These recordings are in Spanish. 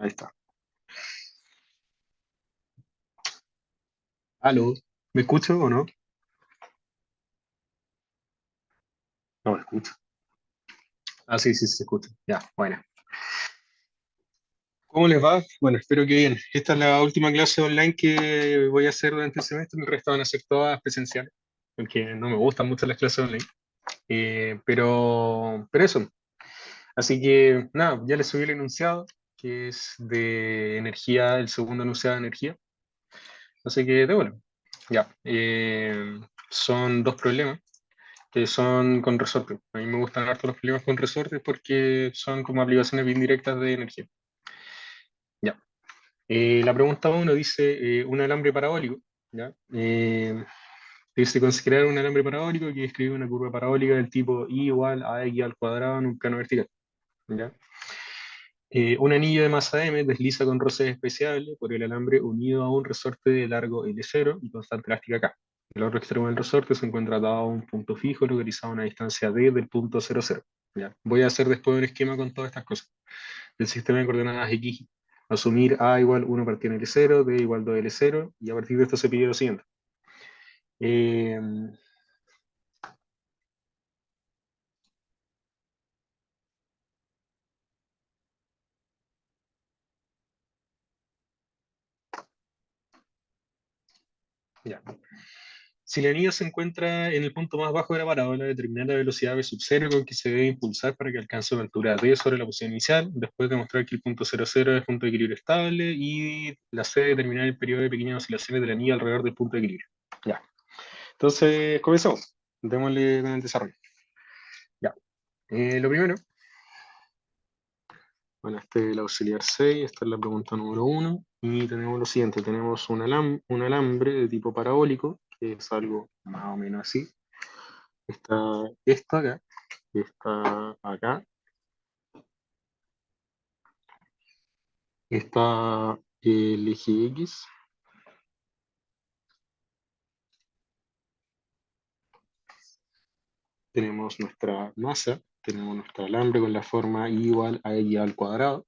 Ahí está. Aló, ¿me escucho o no? No me escucho. Ah, sí, sí, se escucha. Ya, bueno. ¿Cómo les va? Bueno, espero que bien. Esta es la última clase online que voy a hacer durante el semestre. El resto van a ser todas presenciales, porque no me gustan mucho las clases online. Pero eso. Así que, nada, ya les subí el enunciado, que es de energía, el segundo enunciado de energía. Así que, de bueno, ya. Son dos problemas que son con resortes. A mí me gustan harto los problemas con resortes porque son como aplicaciones bien directas de energía. Ya. La pregunta uno dice un alambre parabólico. ¿Ya? Dice considerar un alambre parabólico que describe una curva parabólica del tipo I igual a X al cuadrado en un plano vertical. ¿Ya? Un anillo de masa m desliza con roces especiales por el alambre unido a un resorte de largo L0 y constante elástica K. El otro extremo del resorte se encuentra atado a un punto fijo localizado a una distancia d del punto 00. ¿Ya? Voy a hacer después un esquema con todas estas cosas. El sistema de coordenadas X, asumir A igual 1 partido en L0, D igual 2 L0, y a partir de esto se pide lo siguiente. Eh, ya. Si el anillo se encuentra en el punto más bajo de la parábola, determinar la velocidad v sub 0 con que se debe impulsar para que alcance una altura d sobre la posición inicial, después demostrar que el punto 00 es punto de equilibrio estable y la c determinar el periodo de pequeñas oscilaciones del anillo alrededor del punto de equilibrio. Ya. Entonces, comenzamos. Démosle con el desarrollo. Ya. Lo primero, bueno, este es el auxiliar 6, esta es la pregunta número uno, y tenemos lo siguiente, tenemos un alambre de tipo parabólico, que es algo más o menos así. Está esto acá, está acá, está el eje X, tenemos nuestra masa, tenemos nuestro alambre con la forma I igual a X al cuadrado,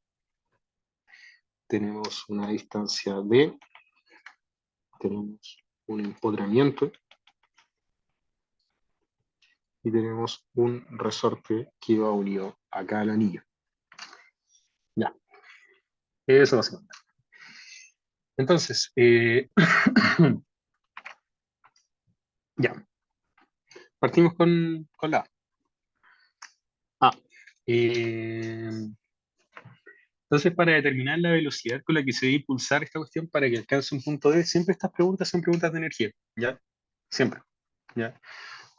tenemos una distancia D, tenemos un empotramiento y tenemos un resorte que va unido acá al anillo. Ya, eso básicamente. Entonces, ya, partimos con la A. Eh, entonces, para determinar la velocidad con la que se debe impulsar esta cuestión para que alcance un punto D, siempre estas preguntas son preguntas de energía, ¿ya? Siempre, ¿ya?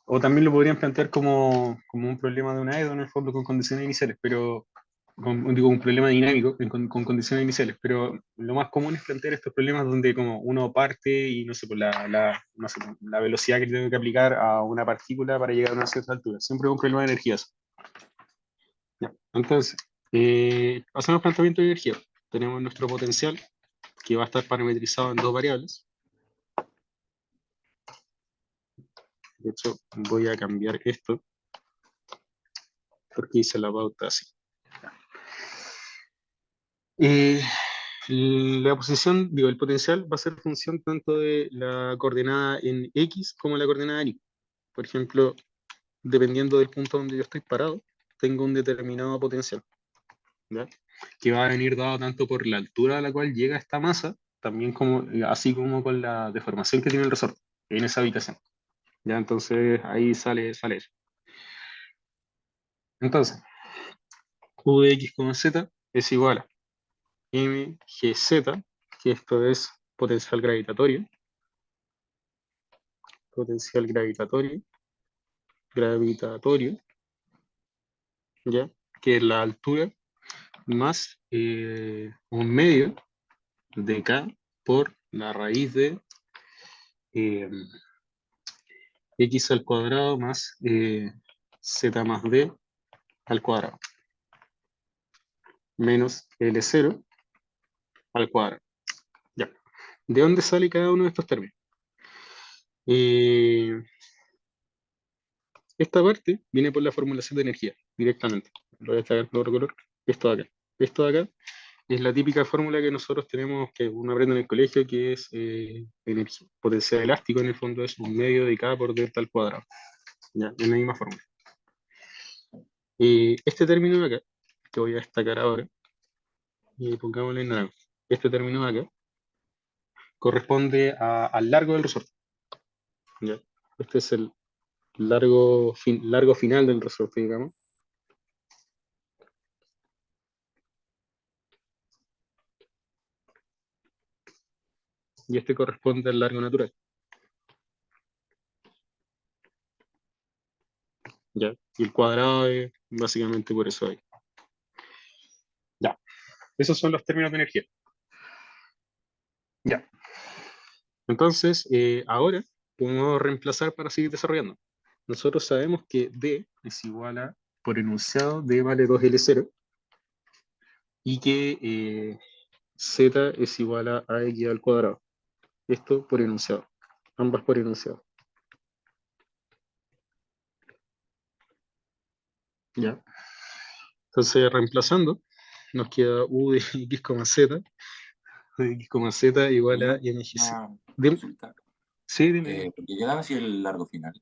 O también lo podrían plantear como un problema de una EDO en el fondo con condiciones iniciales, pero digo, un problema dinámico con condiciones iniciales, pero lo más común es plantear estos problemas donde como uno parte y no sé, pues no sé, la velocidad que tiene que aplicar a una partícula para llegar a una cierta altura. Siempre es un problema de energías. Ya. Entonces, hacemos planteamiento de energía. Tenemos nuestro potencial que va a estar parametrizado en dos variables. De hecho, voy a cambiar esto porque hice la pauta así. Eh, la posición, digo, el potencial va a ser función tanto de la coordenada en X como la coordenada en Y. Por ejemplo, dependiendo del punto donde yo estoy parado, tengo un determinado potencial, ¿ya? Que va a venir dado tanto por la altura a la cual llega esta masa, también como, así como con la deformación que tiene el resorte en esa habitación. ¿Ya? Entonces ahí sale eso. Entonces, U de X con Z es igual a mgz, que esto es potencial gravitatorio, ¿ya? Que es la altura más un medio de K por la raíz de eh, X al cuadrado más Z más D al cuadrado, menos L0 al cuadrado. Ya. ¿De dónde sale cada uno de estos términos? Eh, Esta parte viene por la formulación de energía, directamente. Lo voy a destacar por otro color. Esto de acá. Esto de acá es la típica fórmula que nosotros tenemos, que uno aprende en el colegio, que es energía, potencial elástico, en el fondo es un medio de K por delta al cuadrado. Ya, es la misma fórmula. Este término de acá, que voy a destacar ahora, y pongámosle en naranja, este término de acá, corresponde al largo del resorte. ¿Ya? Este es el largo final del resorte, digamos. Y este corresponde al largo natural. ¿Ya? Y el cuadrado es básicamente por eso ahí. Ya. Esos son los términos de energía. Ya. Entonces, ahora podemos reemplazar para seguir desarrollando. Nosotros sabemos que D es igual a, por enunciado, D vale 2L0 y que Z es igual a AX al cuadrado. Esto por enunciado. Ambas por enunciado. ¿Ya? Entonces, reemplazando, nos queda U de X, Z, de X, Z igual a MGC. Una Dime. consulta. Sí, dime. ¿Por qué quedaba así el largo final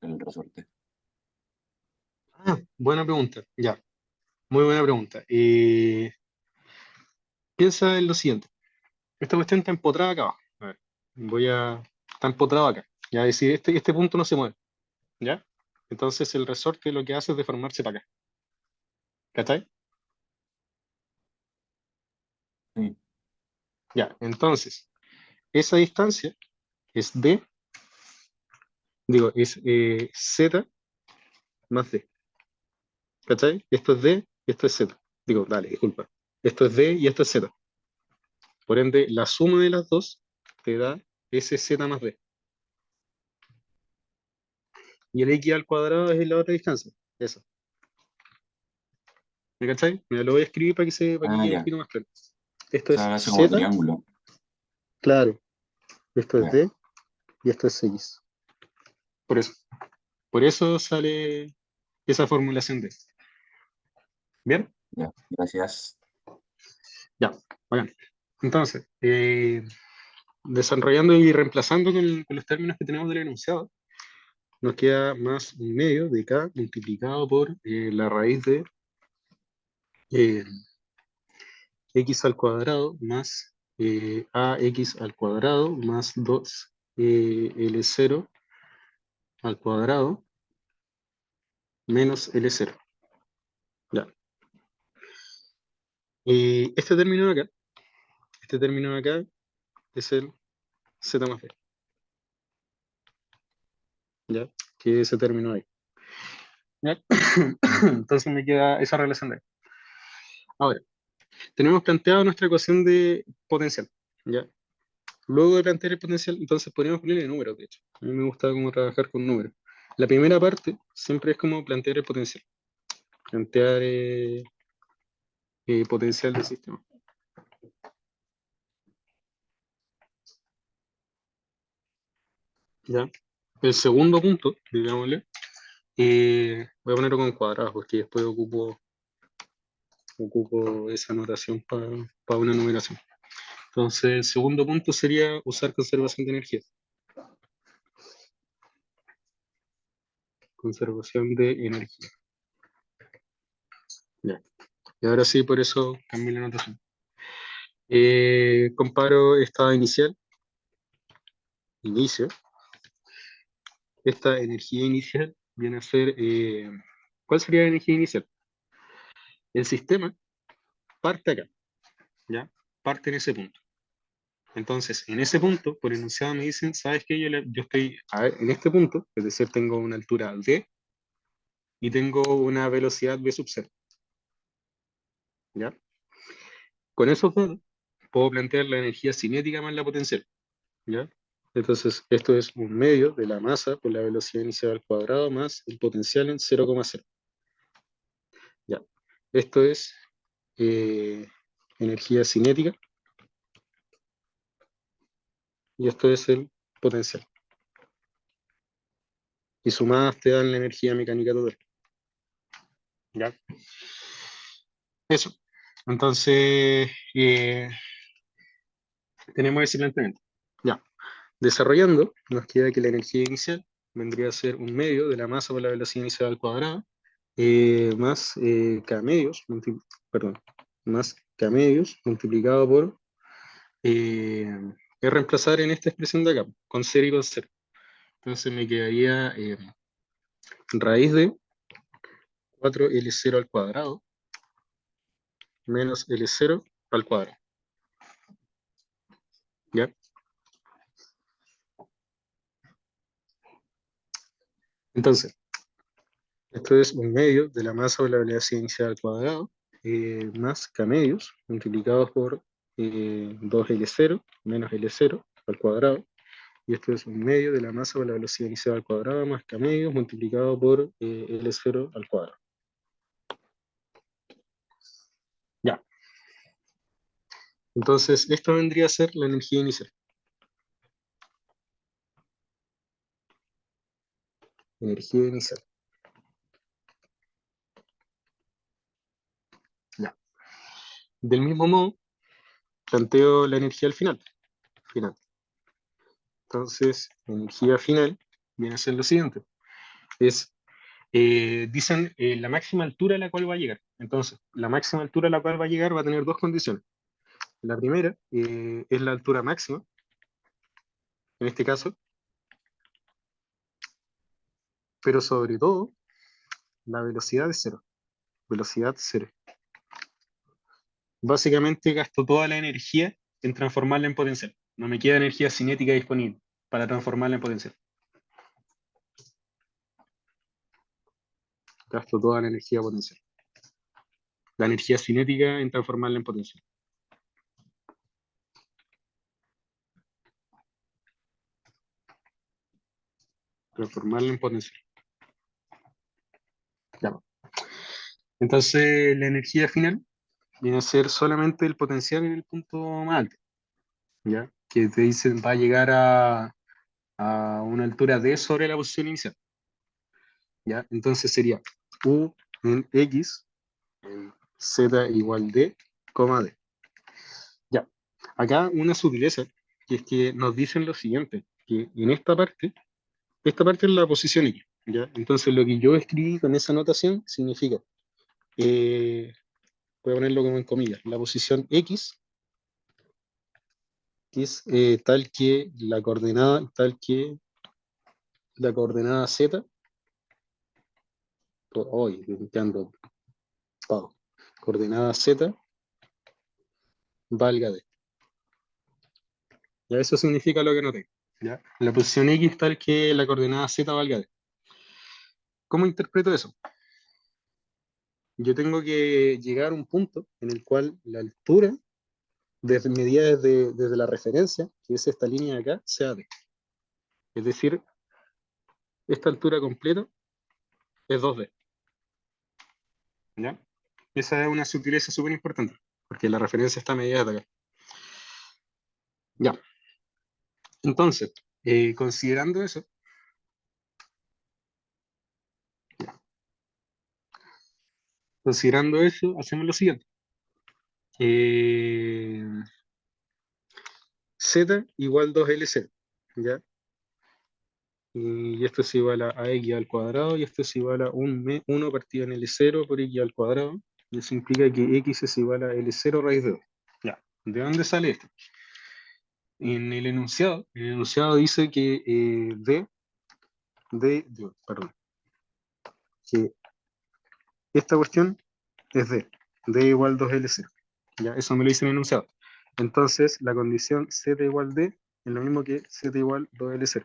del resorte? Buena pregunta. Ya, muy buena pregunta. Piensa en lo siguiente. Esta cuestión está empotrada acá abajo. A ver, está empotrado acá. Ya, es decir, este punto no se mueve. ¿Ya? Entonces el resorte lo que hace es deformarse para acá. ¿Cachai? Sí. Ya, entonces, esa distancia es D, digo, es Z más D. ¿Cachai? Esto es D y esto es Z. Digo, dale, disculpa. Esto es D y esto es Z. Por ende, la suma de las dos te da ese Z más D. Y el X al cuadrado es la otra distancia. Eso. ¿Me cachai? Mira, lo voy a escribir para que Ah, quede un ya. poquito más claro. Esto O es sea, hace como Z, triángulo. claro. Esto es Ya, D y esto es X. Por eso. Por eso sale esa formulación D. ¿Bien? ya. Gracias. Ya. Bueno. Entonces, desarrollando y reemplazando con los términos que tenemos del enunciado, nos queda más un medio de K multiplicado por la raíz de eh, X al cuadrado más AX al cuadrado más 2 L0 al cuadrado menos L0. Ya. Este término de acá es el Z más B, ¿ya? Que es ese término ahí. ¿Ya? Entonces me queda esa relación de ahí. Ahora, tenemos planteado nuestra ecuación de potencial, ¿ya? Luego de plantear el potencial, entonces podríamos ponerle números, de hecho. A mí me gusta como trabajar con números. La primera parte siempre es como plantear el potencial, plantear potencial del sistema. ¿Ya? El segundo punto, digámosle, voy a ponerlo con cuadrados porque después ocupo esa notación para una numeración. Entonces, el segundo punto sería usar conservación de energía. Conservación de energía. Ya. Y ahora sí, por eso cambié la notación. Comparo estado inicial, inicio. Esta energía inicial viene a ser, ¿cuál sería la energía inicial? El sistema parte acá, ¿ya? Parte en ese punto. Entonces, en ese punto, por enunciado me dicen, ¿sabes qué? Yo estoy en este punto, es decir, tengo una altura D y tengo una velocidad V sub 0, ¿ya? Con esos datos, puedo plantear la energía cinética más la potencial, ¿ya? Entonces, esto es un medio de la masa por la velocidad inicial al cuadrado más el potencial en 0,0. ¿Ya? Esto es eh, energía cinética y esto es el potencial. Y sumadas te dan la energía mecánica total. ¿Ya? Eso. Entonces, tenemos ese planteamiento. Ya. Desarrollando, nos queda que la energía inicial vendría a ser un medio de la masa por la velocidad inicial al cuadrado, más k medios, perdón, más k medios multiplicado por, es reemplazar en esta expresión de acá, con 0 y con 0. Entonces me quedaría raíz de 4L0 al cuadrado menos L0 al cuadrado. ¿Ya? Entonces, esto es un medio de la masa por la velocidad inicial al cuadrado, más k medios multiplicados por 2L0 menos L0 al cuadrado. Y esto es un medio de la masa por la velocidad inicial al cuadrado más k medios multiplicado por L0 al cuadrado. Ya. Entonces, esto vendría a ser la energía inicial. Energía inicial. Ya. Del mismo modo, planteo la energía al final. Final. Entonces, la energía final viene a ser lo siguiente. Es, dicen la máxima altura a la cual va a llegar. Entonces, la máxima altura a la cual va a llegar va a tener dos condiciones. La primera es la altura máxima, en este caso, pero sobre todo la velocidad de cero. Velocidad cero. Básicamente gasto toda la energía en transformarla en potencial. No me queda energía cinética disponible para transformarla en potencial. Gasto toda la energía potencial. La energía cinética en transformarla en potencial. Transformarla en potencial. Ya. Entonces la energía final viene a ser solamente el potencial en el punto más alto. ¿Ya? Que te dicen va a llegar a una altura D sobre la posición inicial. ¿Ya? Entonces sería U en X en Z igual D, D. Ya. Acá una sutileza, que es que nos dicen lo siguiente, que en esta parte es la posición X. ¿Ya? Entonces lo que yo escribí con esa notación significa, voy a ponerlo como en comillas, la posición X es tal que la coordenada Z, hoy limpiando todo, coordenada Z valga D. Ya eso significa lo que noté. ¿Ya? La posición X tal que la coordenada Z valga D. ¿Cómo interpreto eso? Yo tengo que llegar a un punto en el cual la altura medida desde la referencia, que es esta línea de acá, sea D. Es decir, esta altura completa es 2D. ¿Ya? Esa es una sutileza súper importante, porque la referencia está medida de acá. Ya. Entonces, considerando eso, ya. Considerando eso, hacemos lo siguiente. Eh, Z igual 2L0, ¿ya? Y esto es igual a X al cuadrado, y esto es igual a 1 partido en L0 por X al cuadrado, y eso implica que X es igual a L0 raíz de 2. Ya. ¿De dónde sale esto? El enunciado dice que perdón, que esta cuestión es D igual 2L0. Ya, eso me lo dice el enunciado. Entonces, la condición Z igual D es lo mismo que Z igual 2L0.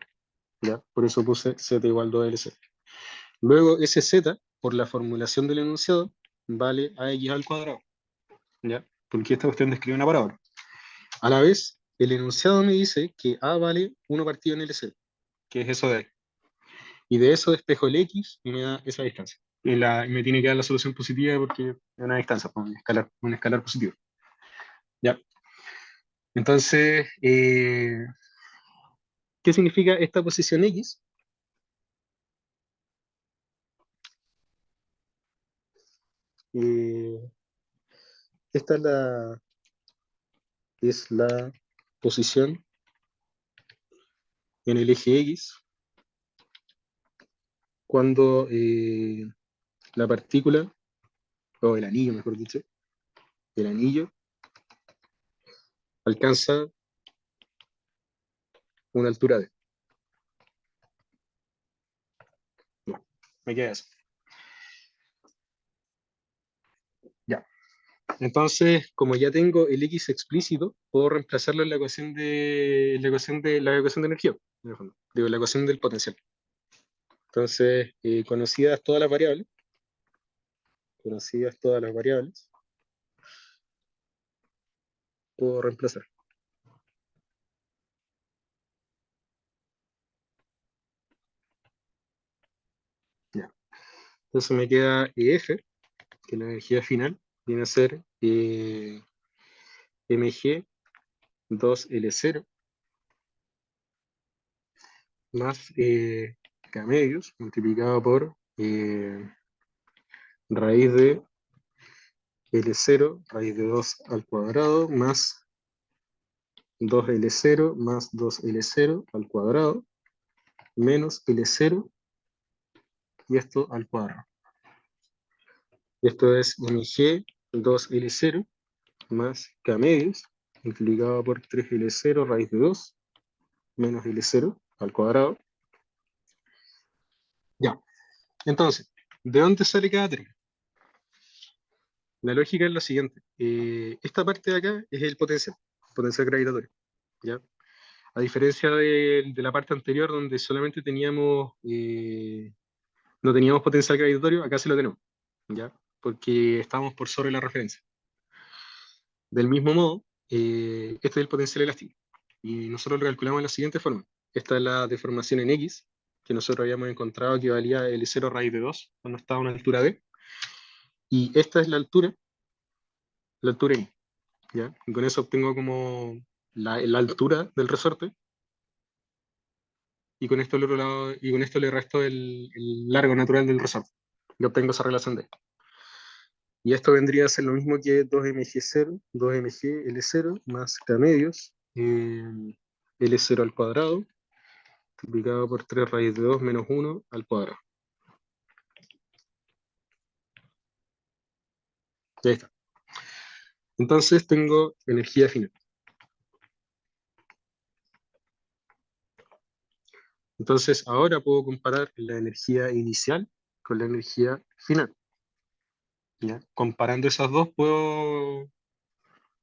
¿Ya? Por eso puse Z igual 2L0. Luego, ese Z, por la formulación del enunciado, vale a X al cuadrado. ¿Ya? Porque esta cuestión describe una parábola. A la vez, el enunciado me dice que A vale 1 partido en L0, que es eso de ahí. Y de eso despejo el X y me da esa distancia. Y me tiene que dar la solución positiva porque es una distancia, pues, un escalar positivo. ¿Ya? Entonces, ¿qué significa esta posición X? Eh, esta es la posición en el eje X cuando la partícula, o el anillo, mejor dicho, el anillo alcanza una altura D. No, me queda eso. Ya. Entonces, como ya tengo el X explícito, puedo reemplazarlo en la ecuación de energía, en el fondo. Digo, la ecuación del potencial. Entonces, conocidas todas las variables, puedo reemplazar. Ya. Entonces me queda EF, que la energía final viene a ser mg 2L0 más k medios multiplicado por raíz de L0, raíz de 2 al cuadrado, más 2L0 más 2L0 al cuadrado, menos L0 y esto al cuadrado. Esto es mg 2L0 más k medios multiplicado por 3L0 raíz de 2 menos L0 al cuadrado. Ya, entonces, ¿de dónde sale cada término? La lógica es la siguiente. Esta parte de acá es el potencial gravitatorio. ¿Ya? A diferencia de la parte anterior donde solamente no teníamos potencial gravitatorio, acá sí lo tenemos. ¿Ya? Porque estábamos por sobre la referencia. Del mismo modo, este es el potencial elástico. Y nosotros lo calculamos de la siguiente forma. Esta es la deformación en X, que nosotros habíamos encontrado que valía L0 raíz de 2 cuando estaba a una altura D. Y esta es la altura I. ¿Ya? Y con eso obtengo como la altura del resorte. Y con esto, y con esto le resto el largo natural del resorte. Y obtengo esa relación de. Y esto vendría a ser lo mismo que 2mg0, 2mg L0 más k medios, L0 al cuadrado, multiplicado por 3 raíz de 2 menos 1 al cuadrado. Y ahí está. Entonces tengo energía final. Entonces ahora puedo comparar la energía inicial con la energía final. ¿Ya? Comparando esas dos puedo,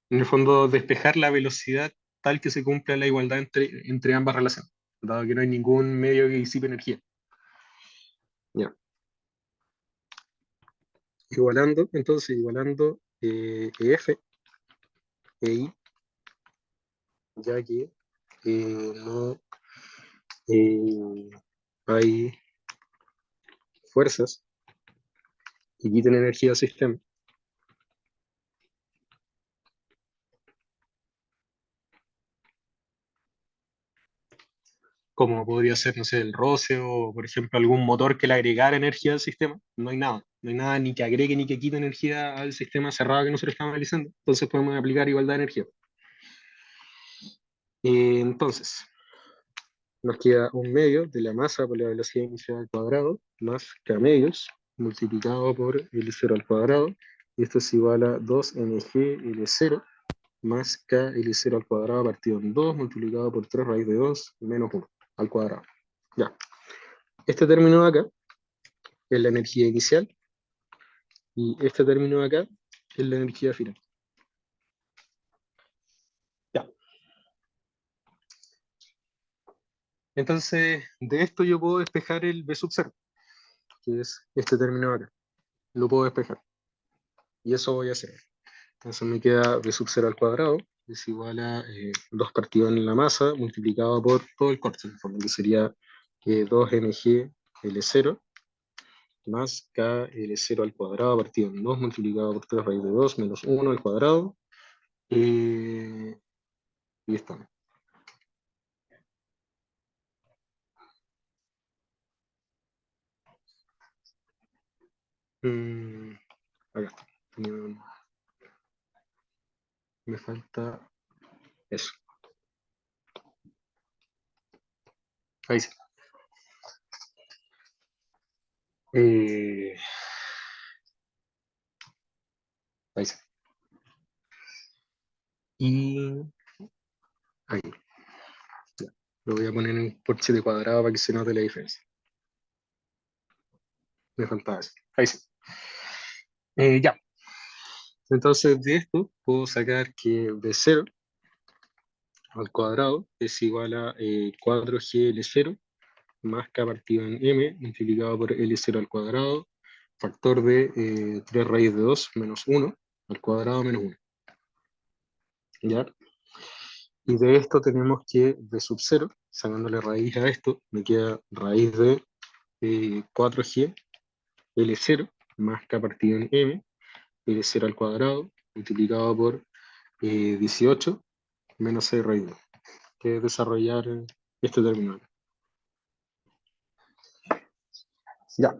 en el fondo, despejar la velocidad tal que se cumpla la igualdad entre ambas relaciones, dado que no hay ningún medio que disipe energía. ¿Ya? Igualando EF e I, ya que no hay fuerzas que quiten energía al sistema, como podría ser, no sé, el roce o, por ejemplo, algún motor que le agregara energía al sistema. No hay nada ni que agregue ni que quite energía al sistema cerrado que nosotros estamos analizando. Entonces podemos aplicar igualdad de energía. Entonces, nos queda un medio de la masa por la velocidad inicial al cuadrado, más k medios, multiplicado por L0 al cuadrado, y esto es igual a 2mg L0 más k L0 al cuadrado partido en 2, multiplicado por 3 raíz de 2 menos 1 al cuadrado. Ya. Este término de acá es la energía inicial, y este término de acá es la energía final. Ya. Entonces, de esto yo puedo despejar el B sub 0, que es este término de acá. Lo puedo despejar. Y eso voy a hacer. Entonces me queda B sub 0 al cuadrado, es igual a 2 partido en la masa, multiplicado por todo el corte, en el fondo, que sería 2mg L0 más k L0 al cuadrado partido en 2 multiplicado por 3 raíz de 2 menos 1 al cuadrado. Y está. Mm, acá está. Me falta eso. Ahí sí. Ahí sí. Y ahí. Ya. Lo voy a poner en por 7 cuadrado para que se note la diferencia. Me faltaba eso. Ahí sí. Ya. Entonces de esto puedo sacar que de 0 al cuadrado es igual a 4GL0 más K partido en M multiplicado por L0 al cuadrado, factor de 3 raíz de 2 menos 1 al cuadrado menos 1. ¿Ya? Y de esto tenemos que de sub 0, sacándole raíz a esto, me queda raíz de 4G L0 más K partido en M, L0 al cuadrado, multiplicado por 18 menos 6 raíz de 2, que es desarrollar este término. Ya,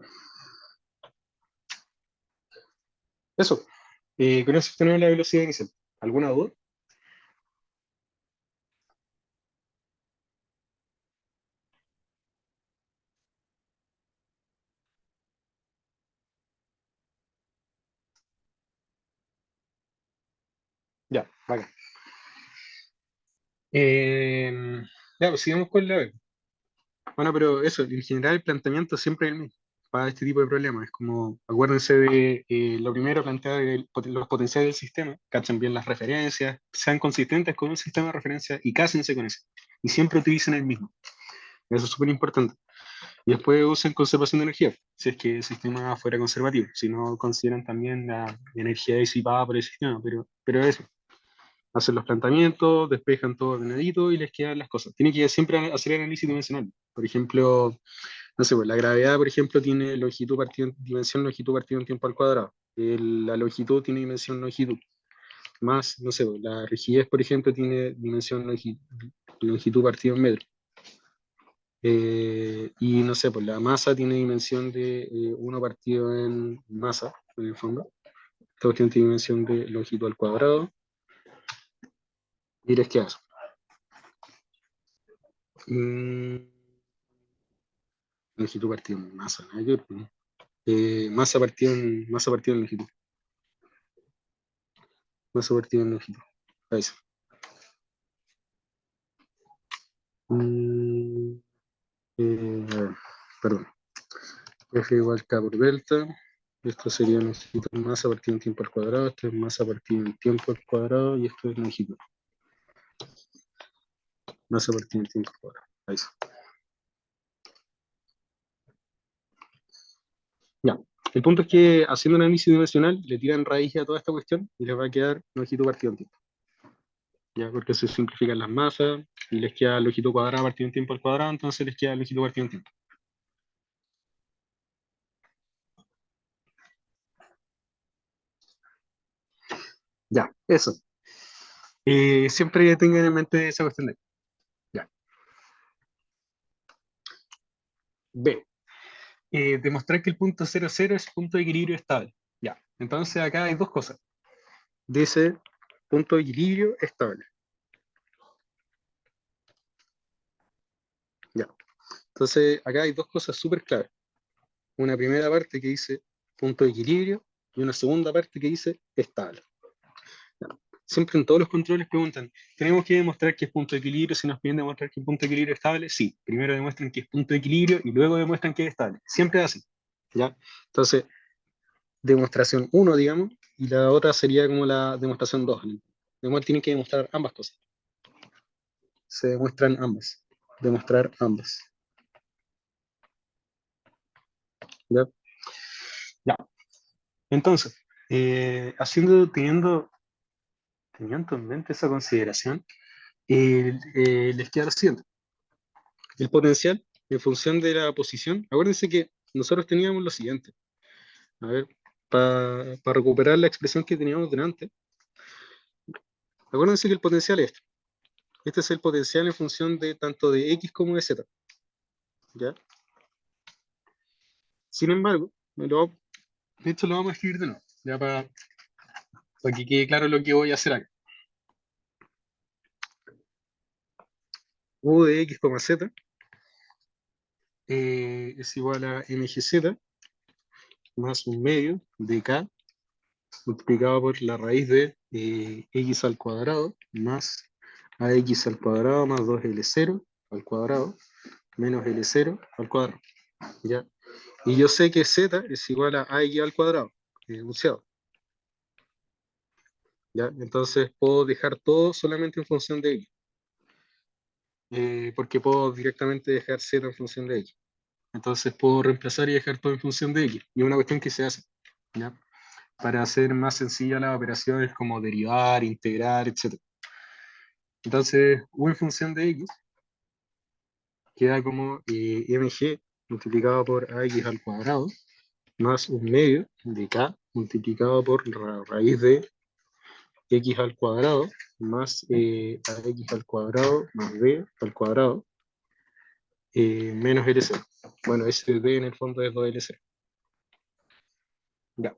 eso. Con eso tenemos la velocidad inicial. ¿Alguna duda? Ya, vale. Ya, pues sigamos con la B. Bueno, pero eso, en general el planteamiento siempre es el mismo para este tipo de problemas. Es como, acuérdense de lo primero, plantear los potenciales del sistema, cachen bien las referencias, sean consistentes con un sistema de referencia y cásense con ese. Y siempre utilicen el mismo. Eso es súper importante. Y después usen conservación de energía, si es que el sistema fuera conservativo. Si no, consideran también la energía disipada por el sistema, pero eso. Hacen los planteamientos, despejan todo ordenadito y les quedan las cosas. Tiene que siempre hacer análisis dimensional. Por ejemplo, no sé, pues la gravedad, por ejemplo, tiene longitud partido, dimensión longitud partido en tiempo al cuadrado. La longitud tiene dimensión longitud. Más, no sé, pues la rigidez, por ejemplo, tiene dimensión longitud partido en metro. Y no sé, pues la masa tiene dimensión de 1 partido en masa, en el fondo. Todo tiene dimensión de longitud al cuadrado. Y les queda eso. Mm, longitud partido en masa, ¿no? Masa partido en longitud. Masa partido en longitud. Ahí está. Mm, a ver, perdón. F igual K por delta. Esto sería longitud masa partido en tiempo al cuadrado. Esto es masa partido en tiempo al cuadrado. Y esto es longitud. Masa partido en tiempo al cuadrado. Ahí está. Ya. El punto es que haciendo un análisis dimensional le tiran raíz a toda esta cuestión y les va a quedar longitud partido en tiempo. Ya, porque se simplifican las masas y les queda longitud cuadrada partido en tiempo al cuadrado, entonces les queda longitud partido en tiempo. Ya, eso. Siempre tengan en mente esa cuestión de. Ya. B. Demostrar que el punto 0,0 es punto de equilibrio estable. Ya. Entonces acá hay dos cosas. Dice punto de equilibrio estable. Ya. Entonces acá hay dos cosas súper claras. Una primera parte que dice punto de equilibrio y una segunda parte que dice estable. Ya. Siempre en todos los controles preguntan, ¿tenemos que demostrar que es punto de equilibrio? Si nos piden demostrar que es punto de equilibrio estable, sí. Primero demuestran que es punto de equilibrio y luego demuestran que es estable. Siempre así. ¿Ya? Entonces, demostración 1, digamos, y la otra sería como la demostración 2. Además, tienen que demostrar ambas cosas. Se demuestran ambas. Demostrar ambas. ¿Ya? Ya. Entonces, teniendo en mente esa consideración, les queda lo siguiente. El potencial, en función de la posición, acuérdense que nosotros teníamos lo siguiente. A ver, para recuperar la expresión que teníamos delante, acuérdense que el potencial es este. Este es el potencial en función de tanto de X como de Z. ¿Ya? Sin embargo, de hecho lo vamos a escribir de nuevo, ya para que quede claro lo que voy a hacer acá. U de X, Z es igual a MGZ más un medio de K multiplicado por la raíz de X al cuadrado más AX al cuadrado más 2L0 al cuadrado menos L0 al cuadrado. ¿Ya? Y yo sé que Z es igual a AX al cuadrado, enunciado. ¿Ya? Entonces puedo dejar todo solamente en función de X. Porque puedo directamente dejar Z en función de X. Entonces puedo reemplazar y dejar todo en función de X. Y es una cuestión que se hace, ¿ya? Para hacer más sencillas las operaciones como derivar, integrar, etc. Entonces, U en función de X queda como mg multiplicado por ax al cuadrado más un medio de k multiplicado por la raíz de x al cuadrado más ax al cuadrado más b al cuadrado menos LC. Bueno, ese d en el fondo es 2LC. Ya.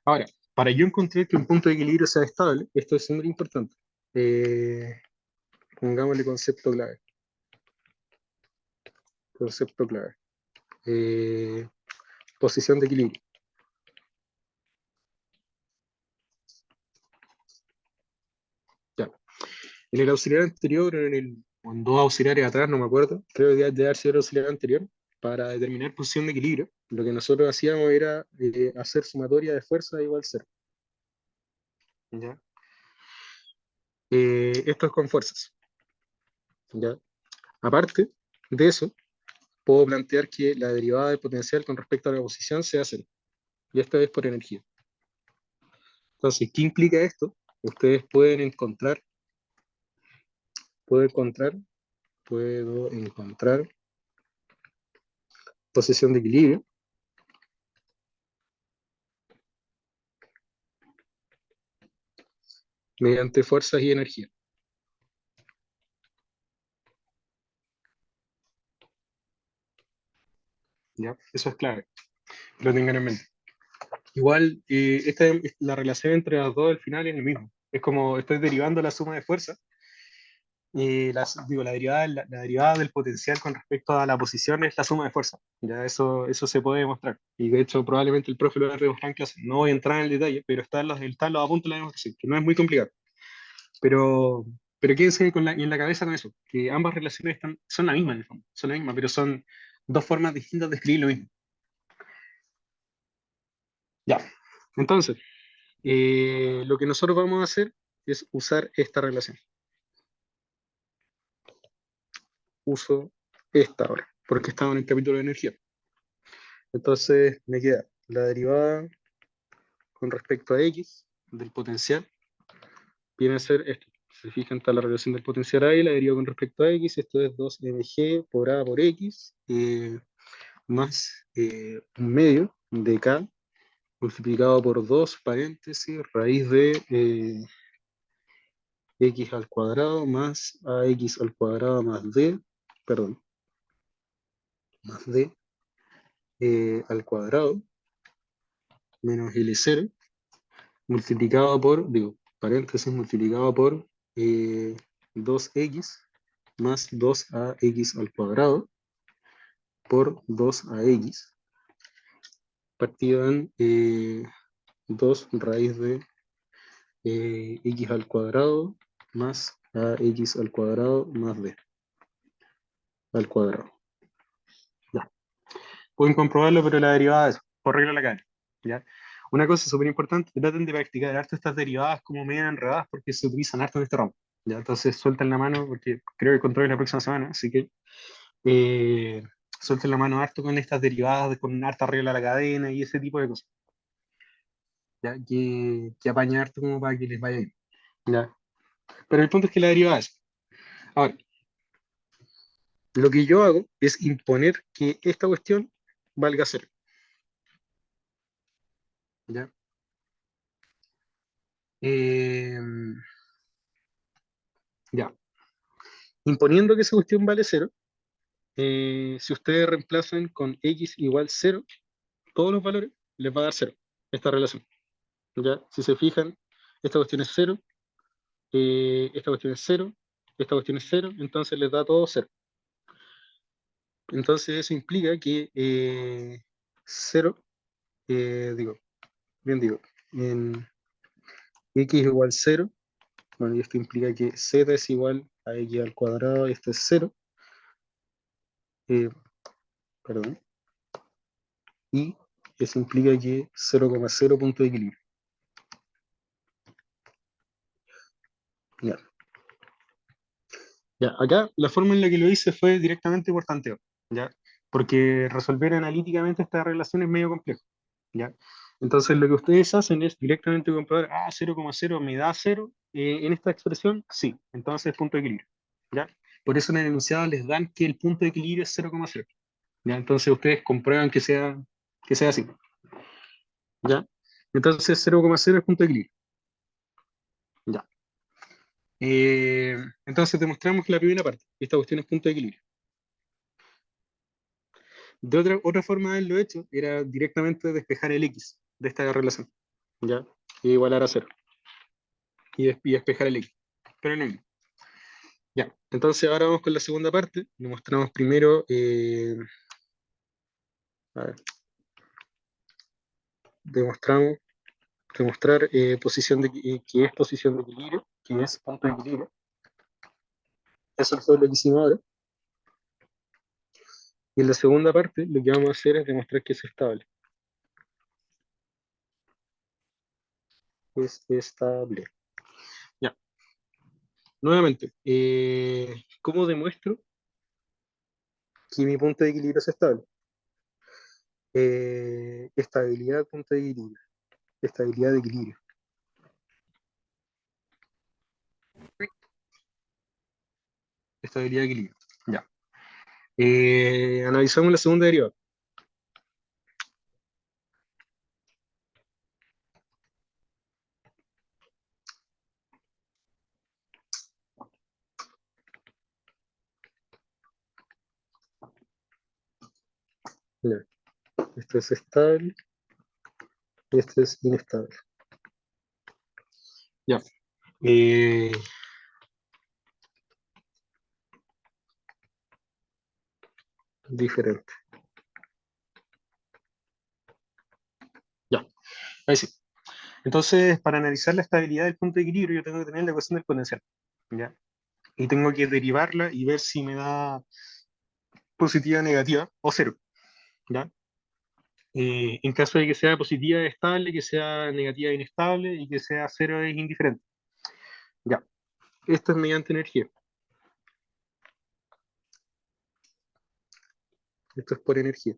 Ahora, para yo encontrar que un punto de equilibrio sea estable, esto es muy importante. Pongámosle concepto clave. Concepto clave. Posición de equilibrio. Ya. En el auxiliar anterior, o en dos auxiliares atrás, no me acuerdo, creo que debe haber sido el auxiliar anterior, para determinar posición de equilibrio, lo que nosotros hacíamos era hacer sumatoria de fuerza igual a cero. ¿Ya? Esto es con fuerzas. ¿Ya? Aparte de eso, puedo plantear que la derivada del potencial con respecto a la posición sea cero. Y esta vez por energía. Entonces, ¿qué implica esto? Ustedes puedo encontrar posición de equilibrio mediante fuerzas y energía. ¿Ya? Eso es clave, que lo tengan en mente. Igual, la relación entre las dos al final es lo mismo. Es como estoy derivando la suma de fuerza. La derivada, la derivada del potencial con respecto a la posición es la suma de fuerza. Ya eso se puede demostrar. Y de hecho, probablemente el profe lo va a demostrar en clase. No voy a entrar en el detalle, pero está en los apuntes de la demostración, que no es muy complicado. Pero, pero quédense en la cabeza con eso, que ambas relaciones son la misma en el fondo, son la misma, pero son dos formas distintas de escribir lo mismo. Ya. Entonces, lo que nosotros vamos a hacer es usar esta relación. Uso esta ahora, porque estamos en el capítulo de energía. Entonces me queda la derivada con respecto a X del potencial, viene a ser esto. Se fijan, está la relación del potencial ahí, la derivada con respecto a X, esto es 2mg por A por X, más un medio de K multiplicado por 2 paréntesis, raíz de x al cuadrado más ax al cuadrado más d, perdón, más d al cuadrado menos L0 multiplicado por, digo, paréntesis multiplicado por 2x más 2ax al cuadrado por 2ax partido en 2 raíz de x al cuadrado más ax al cuadrado más b al cuadrado. Ya. Pueden comprobarlo, pero la derivada es por regla de la cadena. ¿Ya? Una cosa súper importante, traten de practicar harto estas derivadas como medio enredadas porque se utilizan harto en este ramo. ¿Ya? Entonces suelten la mano porque creo que control la próxima semana, así que eh, suelten la mano harto con estas derivadas, con harta regla de la cadena y ese tipo de cosas. ¿Ya? Que apañar harto como para que les vaya bien. ¿Ya? Pero el punto es que la derivada es. Ahora, lo que yo hago es imponer que esta cuestión valga cero. ¿Ya? Eh, ya. Imponiendo que esa cuestión vale cero, si ustedes reemplazan con x igual cero, todos los valores les va a dar cero esta relación. ¿Ya? Si se fijan, esta cuestión es cero, esta cuestión es cero, esta cuestión es 0, entonces les da todo 0. Entonces eso implica que 0, digo, en x igual 0, bueno, y esto implica que z es igual a x al cuadrado, esto es 0, perdón, y eso implica que 0,0 punto de equilibrio. Ya. Ya, acá la forma en la que lo hice fue directamente por tanteo, ¿ya? Porque resolver analíticamente esta relación es medio complejo, ¿ya? Entonces lo que ustedes hacen es directamente comprobar, 0,0 me da 0 en esta expresión, sí, entonces punto de equilibrio, ¿ya? Por eso en el enunciado les dan que el punto de equilibrio es 0,0, ¿ya? Entonces ustedes comprueban que sea así, ¿ya? Entonces 0,0 es punto de equilibrio, ¿ya? Entonces demostramos la primera parte, esta cuestión es punto de equilibrio. De otra forma de haberlo hecho era directamente despejar el x de esta relación, ¿ya? Y igualar a 0. Y despejar el x. Pero no. Ya, entonces ahora vamos con la segunda parte. Demostramos primero, a ver, demostrar posición que es posición de equilibrio, que es punto de equilibrio. Eso fue lo que hicimos ahora. Y en la segunda parte lo que vamos a hacer es demostrar que es estable. Es estable. Ya. Nuevamente, ¿cómo demuestro que mi punto de equilibrio es estable? Estabilidad, punto de equilibrio. Estabilidad de equilibrio. Estabilidad de equilibrio. Ya. Analizamos la segunda derivada. Ya. Esto es estable y esto es inestable. Ya. Diferente. Ya. Ahí sí. Entonces, para analizar la estabilidad del punto de equilibrio, yo tengo que tener la ecuación del potencial. ¿Ya? Y tengo que derivarla y ver si me da positiva, negativa o cero. ¿Ya? En caso de que sea positiva es estable, que sea negativa es inestable y que sea cero es indiferente. Ya. Esto es mediante energía. Esto es por energía.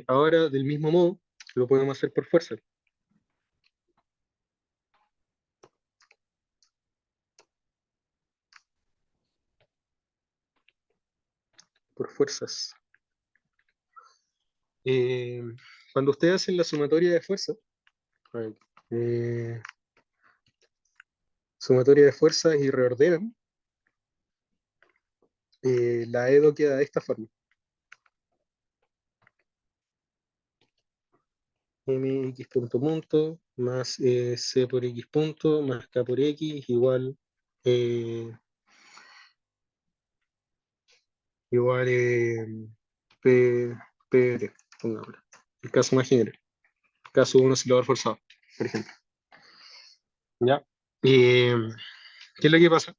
Ahora, del mismo modo, lo podemos hacer por fuerza. Por fuerzas. Eh, Cuando ustedes hacen la sumatoria de fuerzas, a ver, sumatoria de fuerzas y reordenan, la EDO queda de esta forma. Mx punto punto más C por X punto más K por X eh, igual P, P de T, pongámoslo. El caso más general. Caso 1 oscilador forzado, por ejemplo. ¿Ya? ¿Qué es lo que pasa?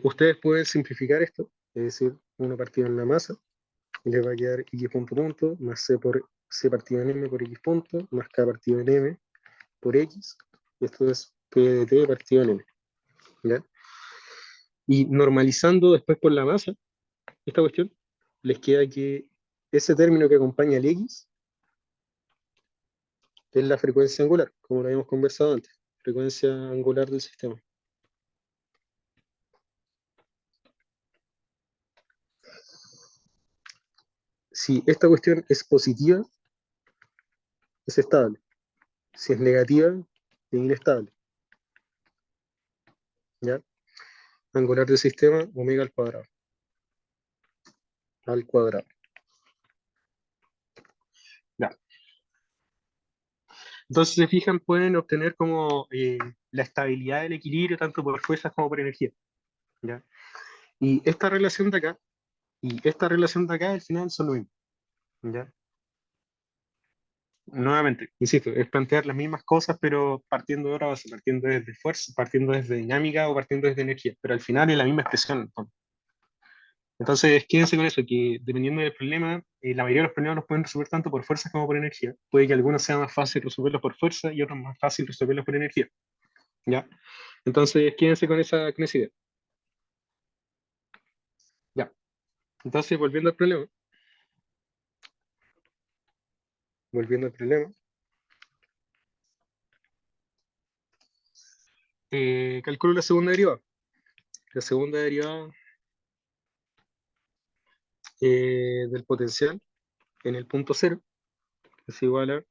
Ustedes pueden simplificar esto, es decir, uno partido en la masa, y les va a quedar X punto punto más C partido en M por X punto más K partido en M por X, y esto es P de T partido en M. ¿Ya? Y normalizando después por la masa, esta cuestión, les queda que ese término que acompaña al X es la frecuencia angular, como lo habíamos conversado antes, frecuencia angular del sistema. Si esta cuestión es positiva, es estable. Si es negativa, es inestable. ¿Ya? Angular del sistema, omega al cuadrado. Al cuadrado. Ya. Entonces, si se fijan, pueden obtener como la estabilidad del equilibrio tanto por fuerzas como por energía, ¿ya? Y esta relación de acá y esta relación de acá al final son lo mismo, ¿ya? Nuevamente, insisto, es plantear las mismas cosas, pero partiendo de otra base, partiendo desde fuerza, partiendo desde dinámica o partiendo desde energía, pero al final es la misma expresión. Entonces, quédense con eso, que dependiendo del problema, la mayoría de los problemas los pueden resolver tanto por fuerza como por energía. Puede que algunos sea más fácil resolverlos por fuerza y otros más fácil resolverlos por energía, ¿ya? Entonces, quédense con esa idea, ¿ya? Entonces, volviendo al problema, calculo la segunda derivada. La segunda derivada del potencial en el punto cero es igual a...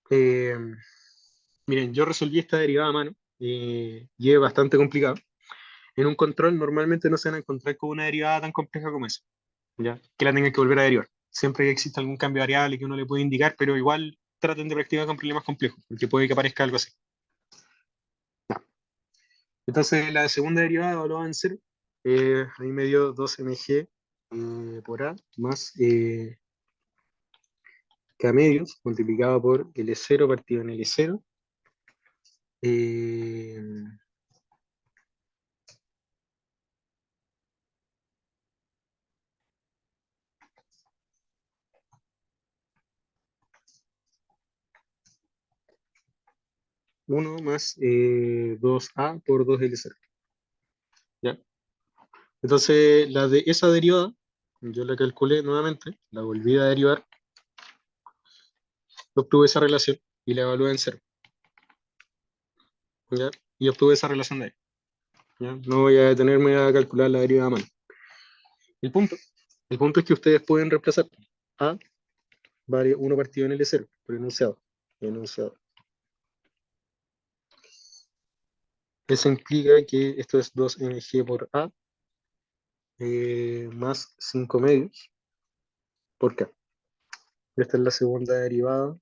eh, miren, yo resolví esta derivada a mano y es bastante complicado. En un control normalmente no se van a encontrar con una derivada tan compleja como esa, ¿ya? Que la tengan que volver a derivar. Siempre que exista algún cambio de variable que uno le puede indicar, pero igual traten de practicar con problemas complejos, porque puede que aparezca algo así. Ya. Entonces, la segunda derivada evaluada en cero, ahí me dio 2mg por A más K medios multiplicado por L0 partido en L0. Eh, 1 más 2A por 2L0. ¿Ya? Entonces, la de esa derivada, yo la calculé nuevamente, la volví a derivar, obtuve esa relación y la evalué en cero, ¿ya? Y obtuve esa relación de ahí, ¿ya? No voy a detenerme a calcular la derivada a mano. El punto, el punto es que ustedes pueden reemplazar A vale 1 partido en L0 por enunciado. Enunciado. Eso implica que esto es 2mg por A más 5 medios por K. Esta es la segunda derivada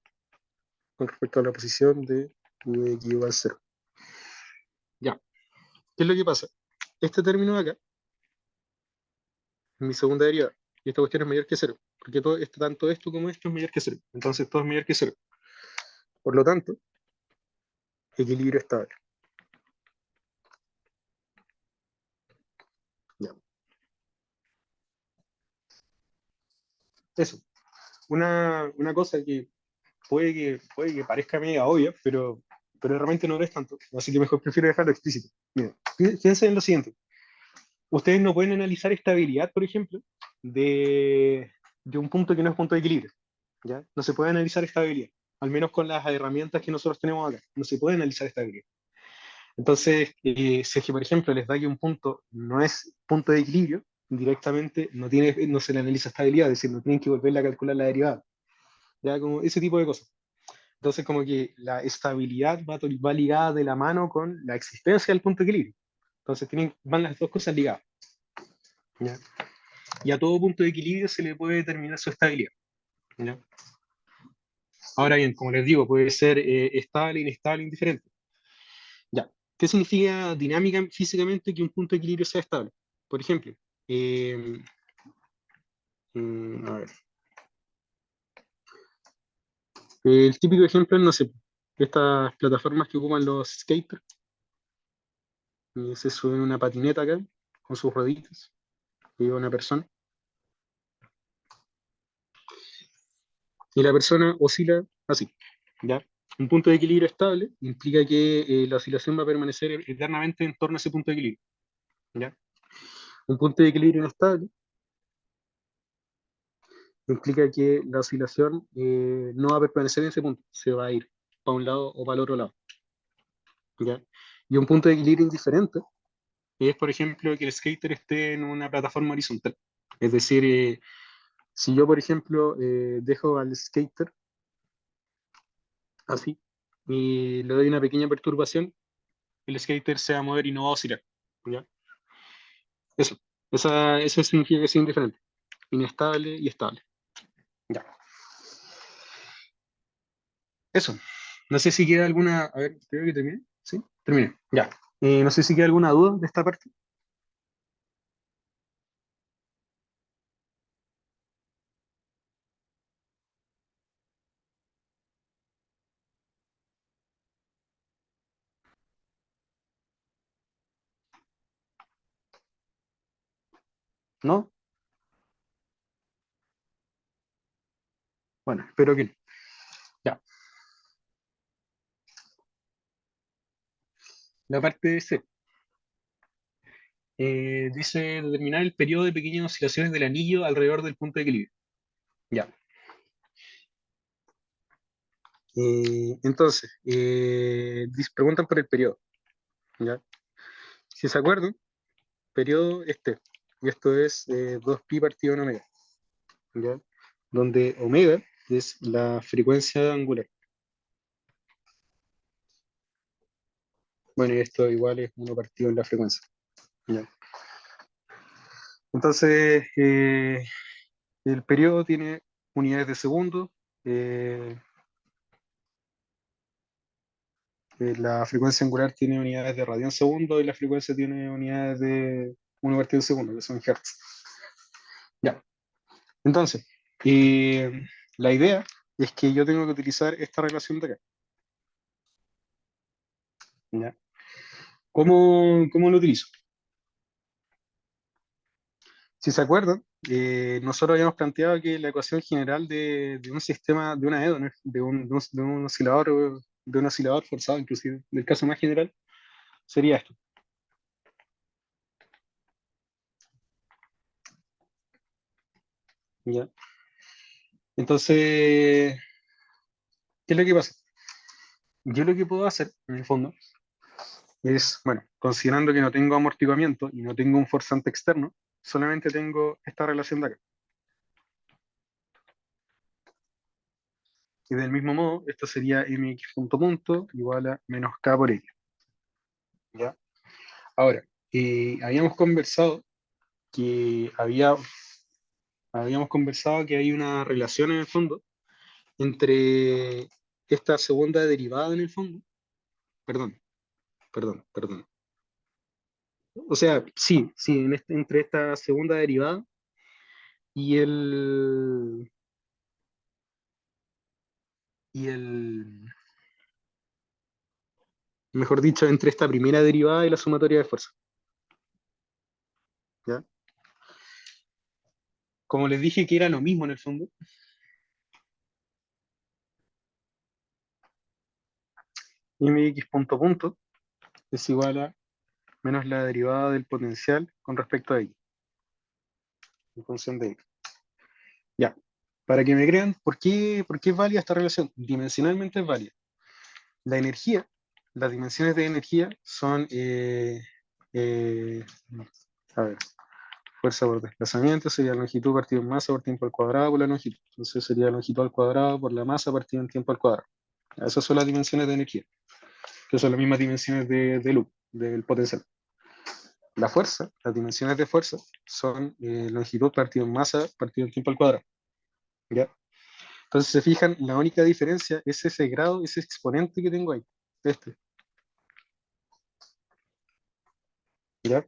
con respecto a la posición de V igual a 0. Ya, ¿qué es lo que pasa? Este término de acá es mi segunda derivada. Y esta cuestión es mayor que cero. Porque tanto esto como esto es mayor que cero. Entonces todo es mayor que cero. Por lo tanto, equilibrio estable. Ya. Eso. Una cosa que puede que parezca media obvia, pero realmente no lo es tanto. Así que mejor prefiero dejarlo explícito. Miren, fíjense en lo siguiente. Ustedes no pueden analizar estabilidad, por ejemplo, de un punto que no es punto de equilibrio. ¿Ya? No se puede analizar estabilidad, al menos con las herramientas que nosotros tenemos acá. No se puede analizar estabilidad. Entonces, si es que, por ejemplo, les da que un punto no es punto de equilibrio, directamente no se le analiza estabilidad, es decir, no tienen que volverle a calcular la derivada. ¿Ya? Como ese tipo de cosas. Entonces, como que la estabilidad va ligada de la mano con la existencia del punto de equilibrio. Entonces, van las dos cosas ligadas. ¿Ya? Y a todo punto de equilibrio se le puede determinar su estabilidad. ¿Ya? Ahora bien, como les digo, puede ser estable, inestable, indiferente. Ya. ¿Qué significa dinámica físicamente que un punto de equilibrio sea estable? Por ejemplo, eh, a ver, el típico ejemplo es, no sé, estas plataformas que ocupan los skaters, y se suben una patineta acá con sus rueditas, y va una persona, y la persona oscila así, ¿ya? Un punto de equilibrio estable implica que la oscilación va a permanecer eternamente en torno a ese punto de equilibrio, ¿ya? Un punto de equilibrio inestable implica que la oscilación no va a permanecer en ese punto, se va a ir para un lado o para el otro lado, ¿ya? Y un punto de equilibrio indiferente es, por ejemplo, que el skater esté en una plataforma horizontal. Es decir, si yo, por ejemplo, dejo al skater así y le doy una pequeña perturbación, el skater se va a mover y no va a oscilar, ¿ya? Eso, eso significa que es indiferente, inestable y estable. Ya. eso. No sé si queda alguna. A ver, creo que terminé. ¿Sí? Terminé. Ya. No sé si queda alguna duda de esta parte. ¿No? Bueno, espero que no. Ya. La parte C. Dice determinar el periodo de pequeñas oscilaciones del anillo alrededor del punto de equilibrio. Ya. Entonces, preguntan por el periodo. ¿Ya? Si se acuerdan, periodo este. Y esto es 2pi partido en omega. ¿Ya? Donde omega es la frecuencia angular. Bueno, y esto igual es 1 partido en la frecuencia. ¿Ya? Entonces, el periodo tiene unidades de segundo. eh, la frecuencia angular tiene unidades de radián segundo y la frecuencia tiene unidades de 1 partido segundo, que son hertz. Ya. Entonces, la idea es que yo tengo que utilizar esta relación de acá. ¿Ya? ¿Cómo lo utilizo? Si se acuerdan, nosotros habíamos planteado que la ecuación general de un sistema, de una EDO, ¿no? De un oscilador forzado, inclusive, del caso más general, sería esto. ¿Ya? Entonces, ¿qué es lo que pasa? Yo lo que puedo hacer, en el fondo, es, bueno, considerando que no tengo amortiguamiento y no tengo un forzante externo, solamente tengo esta relación de acá. Y del mismo modo, esto sería mx punto punto igual a menos k por x. ¿Ya? Ahora, que había, habíamos conversado que hay una relación en el fondo entre esta segunda derivada en el fondo, perdón, perdón. O sea, sí, sí, entre esta segunda derivada y el, mejor dicho, entre esta primera derivada y la sumatoria de fuerza. ¿Ya? Como les dije que era lo mismo en el fondo, mx punto punto es igual a menos la derivada del potencial con respecto a x, en función de x. Ya, para que me crean, ¿por qué es válida esta relación? Dimensionalmente es válida. La energía, las dimensiones de energía son, eh, a ver, fuerza por desplazamiento sería longitud partido en masa por tiempo al cuadrado por la longitud. Entonces sería longitud al cuadrado por la masa partido en tiempo al cuadrado. Esas son las dimensiones de energía, que son las mismas dimensiones de luz, del potencial. La fuerza, las dimensiones de fuerza son longitud partido en masa partido en tiempo al cuadrado. ¿Ya? Entonces, se fijan, la única diferencia es ese grado, ese exponente que tengo ahí. Este. ¿Ya?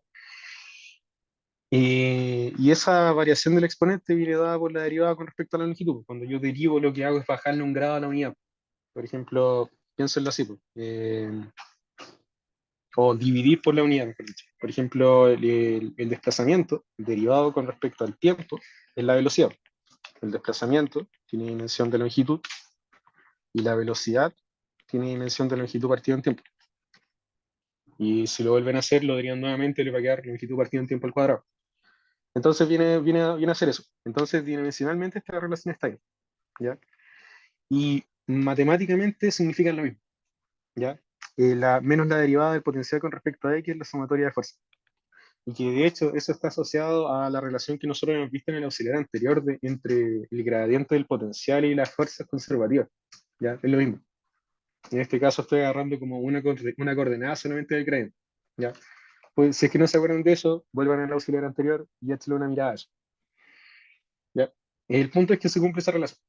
Y esa variación del exponente viene dada por la derivada con respecto a la longitud. Cuando yo derivo, lo que hago es bajarle un grado a la unidad. Por ejemplo, piénsenlo así, pues, o dividir por la unidad, mejor dicho. Por ejemplo, el desplazamiento derivado con respecto al tiempo es la velocidad. El desplazamiento tiene dimensión de longitud y la velocidad tiene dimensión de longitud partida en tiempo. Y si lo vuelven a hacer, lo dirían nuevamente, le va a quedar longitud partida en tiempo al cuadrado. Entonces viene a hacer eso. Entonces, dimensionalmente esta relación está ahí, ¿ya? Y matemáticamente significan lo mismo, ¿ya? Menos la derivada del potencial con respecto a x es la sumatoria de fuerza. Y que de hecho eso está asociado a la relación que nosotros hemos visto en el auxiliar anterior entre el gradiente del potencial y las fuerzas conservativas, ¿ya? Es lo mismo. En este caso estoy agarrando como una coordenada solamente del gradiente, ¿ya? Pues si es que no se acuerdan de eso, vuelvan al auxiliar anterior y échenle una mirada a eso, ¿ya? El punto es que se cumple esa relación.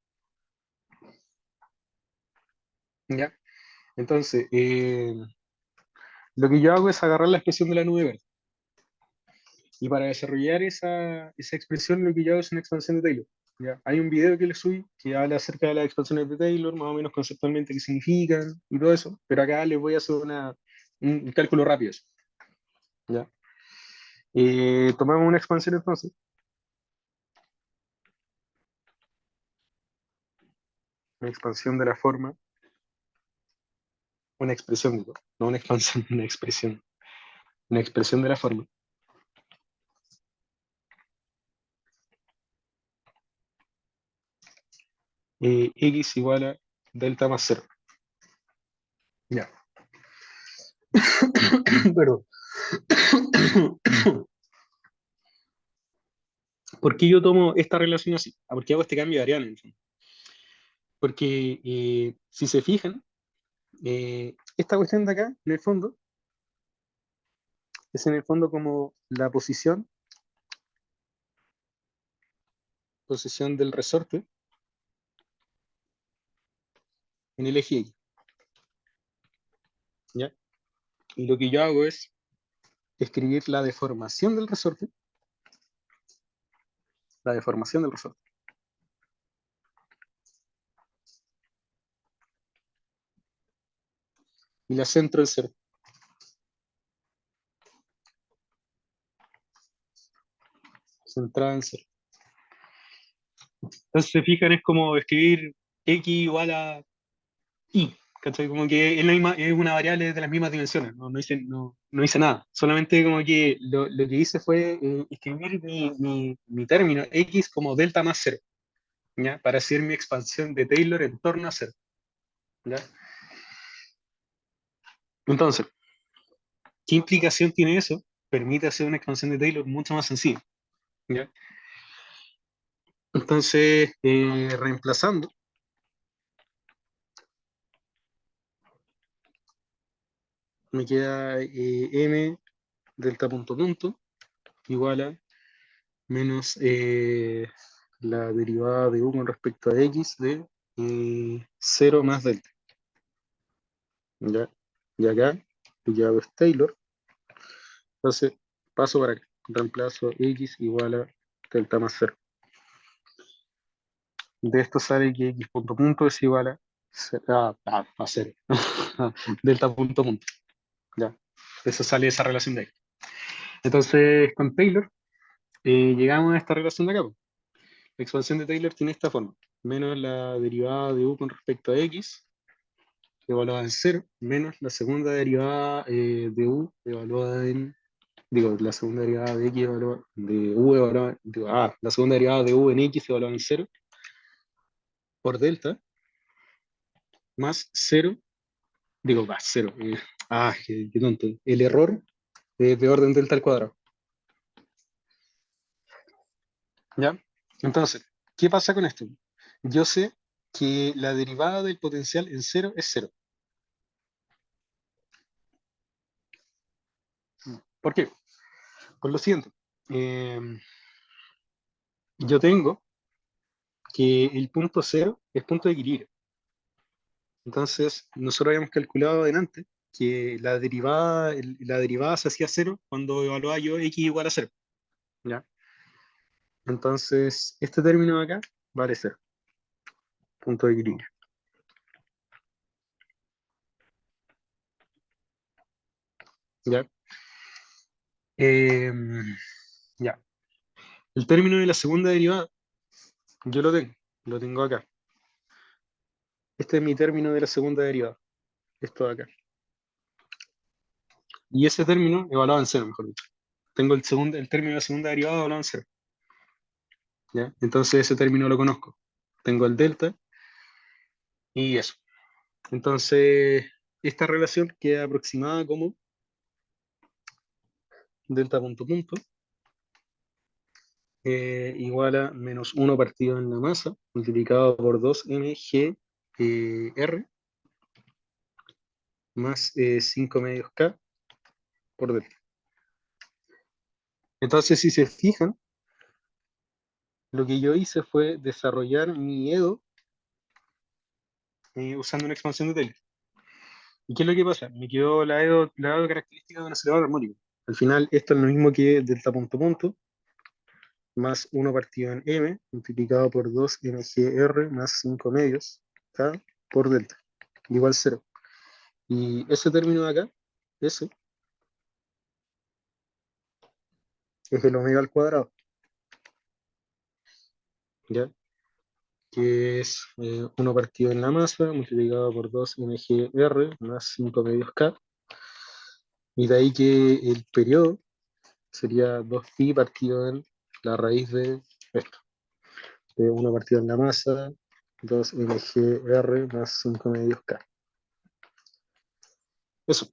¿ya? Entonces, lo que yo hago es agarrar la expresión de la nube verde. Y para desarrollar esa expresión, lo que yo hago es una expansión de Taylor. ¿Ya? Hay un video que le subí que habla acerca de las expansiones de Taylor, más o menos conceptualmente qué significan y todo eso, pero acá les voy a hacer un cálculo rápido. ¿Ya? Tomamos una expansión entonces, una expansión de la forma, una expresión, digo, no una expansión, una expresión de la forma. X igual a delta más cero. Ya. Pero, ¿por qué yo tomo esta relación así? ¿Por qué hago este cambio de variable en el fondo? Porque si se fijan, esta cuestión de acá, en el fondo, es en el fondo como la posición del resorte en el eje X, ¿ya? Y lo que yo hago es escribir la deformación del resorte, y la centro en cero, centrada en cero. Entonces, se fijan, es como escribir X igual a Y, ¿cachai? Como que es, es una variable de las mismas dimensiones, no hice nada. Solamente como que lo que hice fue escribir mi término X como delta más cero, ¿ya? Para hacer mi expansión de Taylor en torno a cero, ¿ya? Entonces, ¿qué implicación tiene eso? Permite hacer una expansión de Taylor mucho más sencilla, ¿ya? Entonces, reemplazando, me queda m delta punto punto igual a menos la derivada de u con respecto a x de 0 más delta. ¿Ya? Y acá lo que hago es Taylor. Entonces paso para acá. Reemplazo x igual a delta más 0. De esto sale que x punto punto es igual a, a 0. Delta punto punto. Ya. Eso sale esa relación de ahí. Entonces con Taylor llegamos a esta relación de acá, po. La expansión de Taylor tiene esta forma. Menos la derivada de u con respecto a x evaluada en cero, menos la segunda derivada de u evaluada en, digo, la segunda derivada de x evaluada, de u evaluada, digo, la segunda derivada de u en x evaluada en cero, por delta, más cero, digo, va, cero, qué tonto, el error de orden delta al cuadrado, ¿ya? Entonces, ¿qué pasa con esto? Yo sé que la derivada del potencial en cero es cero. ¿Por qué? Por lo siguiente, eh, yo tengo que el punto cero es punto de equilibrio. Entonces, nosotros habíamos calculado adelante que la derivada se hacía cero cuando evaluaba yo x igual a cero, ¿ya? Entonces, este término de acá vale cero, punto de equilibrio. ¿Ya? Em, ya. El término de la segunda derivada, yo lo tengo acá. Este es mi término de la segunda derivada, esto de acá. Y ese término evaluado en cero, mejor dicho. Tengo el término de la segunda derivada evaluado en cero, ¿ya? Entonces ese término lo conozco. Tengo el delta y eso. Entonces, esta relación queda aproximada como delta punto punto igual a menos 1 partido en la masa multiplicado por 2 mg r más 5 medios k por delta. Entonces, si se fijan, lo que yo hice fue desarrollar mi EDO usando una expansión de Taylor. ¿Y qué es lo que pasa? Me quedó la EO característica de un acelerador armónico. Al final, esto es lo mismo que delta punto punto, más 1 partido en m, multiplicado por 2 mgr más 5 medios, k por delta, igual 0. Y ese término de acá, ese, es el omega al cuadrado, ¿ya? Que es 1 partido en la masa, multiplicado por 2 mgr más 5 medios k, y de ahí que el periodo sería 2pi partido en la raíz de esto, de 1 partido en la masa, 2 mgr más 5 medios k. Eso.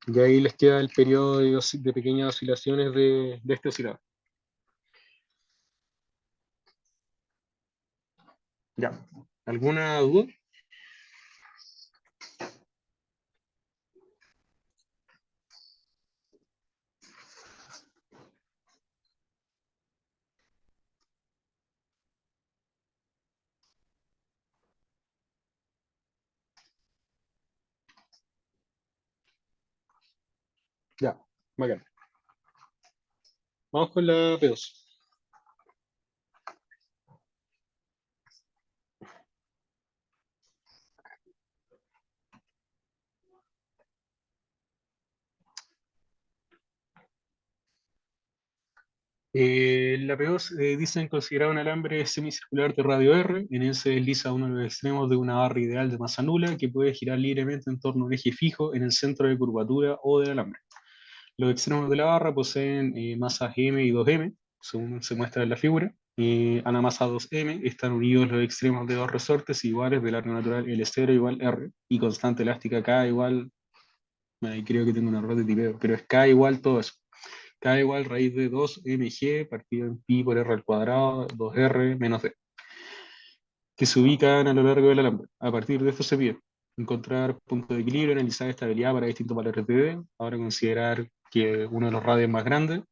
Y ahí les queda el periodo de pequeñas oscilaciones de este oscilador. Ya. ¿Alguna duda? Ya, bacán. Vamos con la P2. La P2 dicen considerar un alambre semicircular de radio R. En él se desliza uno de los extremos de una barra ideal de masa nula que puede girar libremente en torno a un eje fijo en el centro de curvatura o del alambre. Los extremos de la barra poseen masas m y 2m, según se muestra en la figura. A la masa 2m están unidos los extremos de dos resortes iguales del área natural L0 igual R y constante elástica K igual, bueno, ahí creo que tengo un error de tipeo, pero es K igual todo eso. K igual raíz de 2mg partido en pi por r al cuadrado, 2r menos d, que se ubican a lo largo del alambre. A partir de esto se pide encontrar punto de equilibrio, analizar estabilidad para distintos valores de d, ahora considerar que uno de los radios más grandes,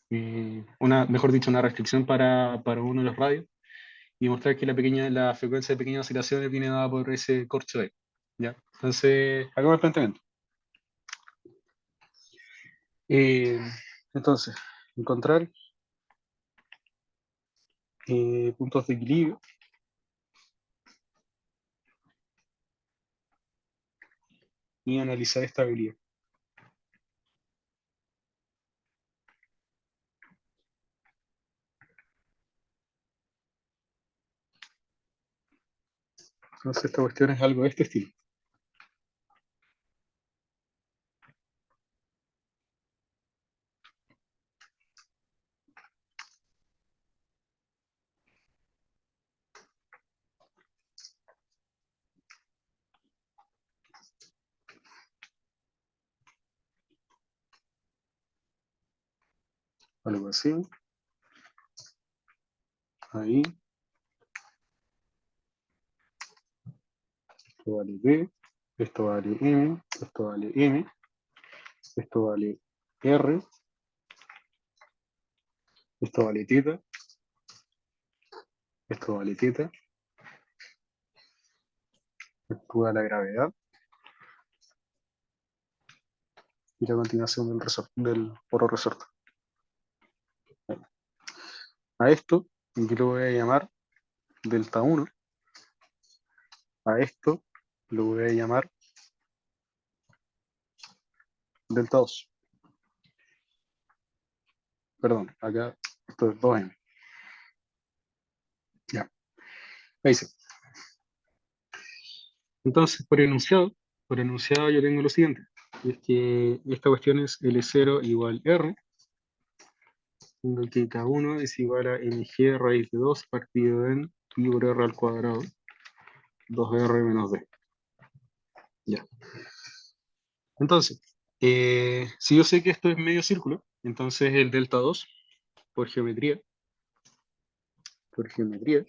mejor dicho, una restricción para uno de los radios, y mostrar que la frecuencia de pequeñas oscilaciones viene dada por ese corcho de. ¿Ya? Entonces, hagamos el planteamiento. Eh, entonces, encontrar puntos de equilibrio y analizar estabilidad. Entonces, esta cuestión es algo de este estilo. Algo así. Ahí. Esto vale B. Esto vale M. Esto vale M. Esto vale R. Esto vale teta. Esto vale teta. Esto da la gravedad. Y la continuación del poro resorte. A esto yo lo voy a llamar delta 1. A esto lo voy a llamar delta 2. Perdón, acá esto es 2m. Ya, ahí sí. Entonces, por enunciado yo tengo lo siguiente. Es que esta cuestión es L0 igual R, siendo que K1 es igual a mg raíz de 2 partido en pi por R al cuadrado, 2R menos D. Ya. Entonces, si yo sé que esto es medio círculo, entonces el delta 2, por geometría, por geometría,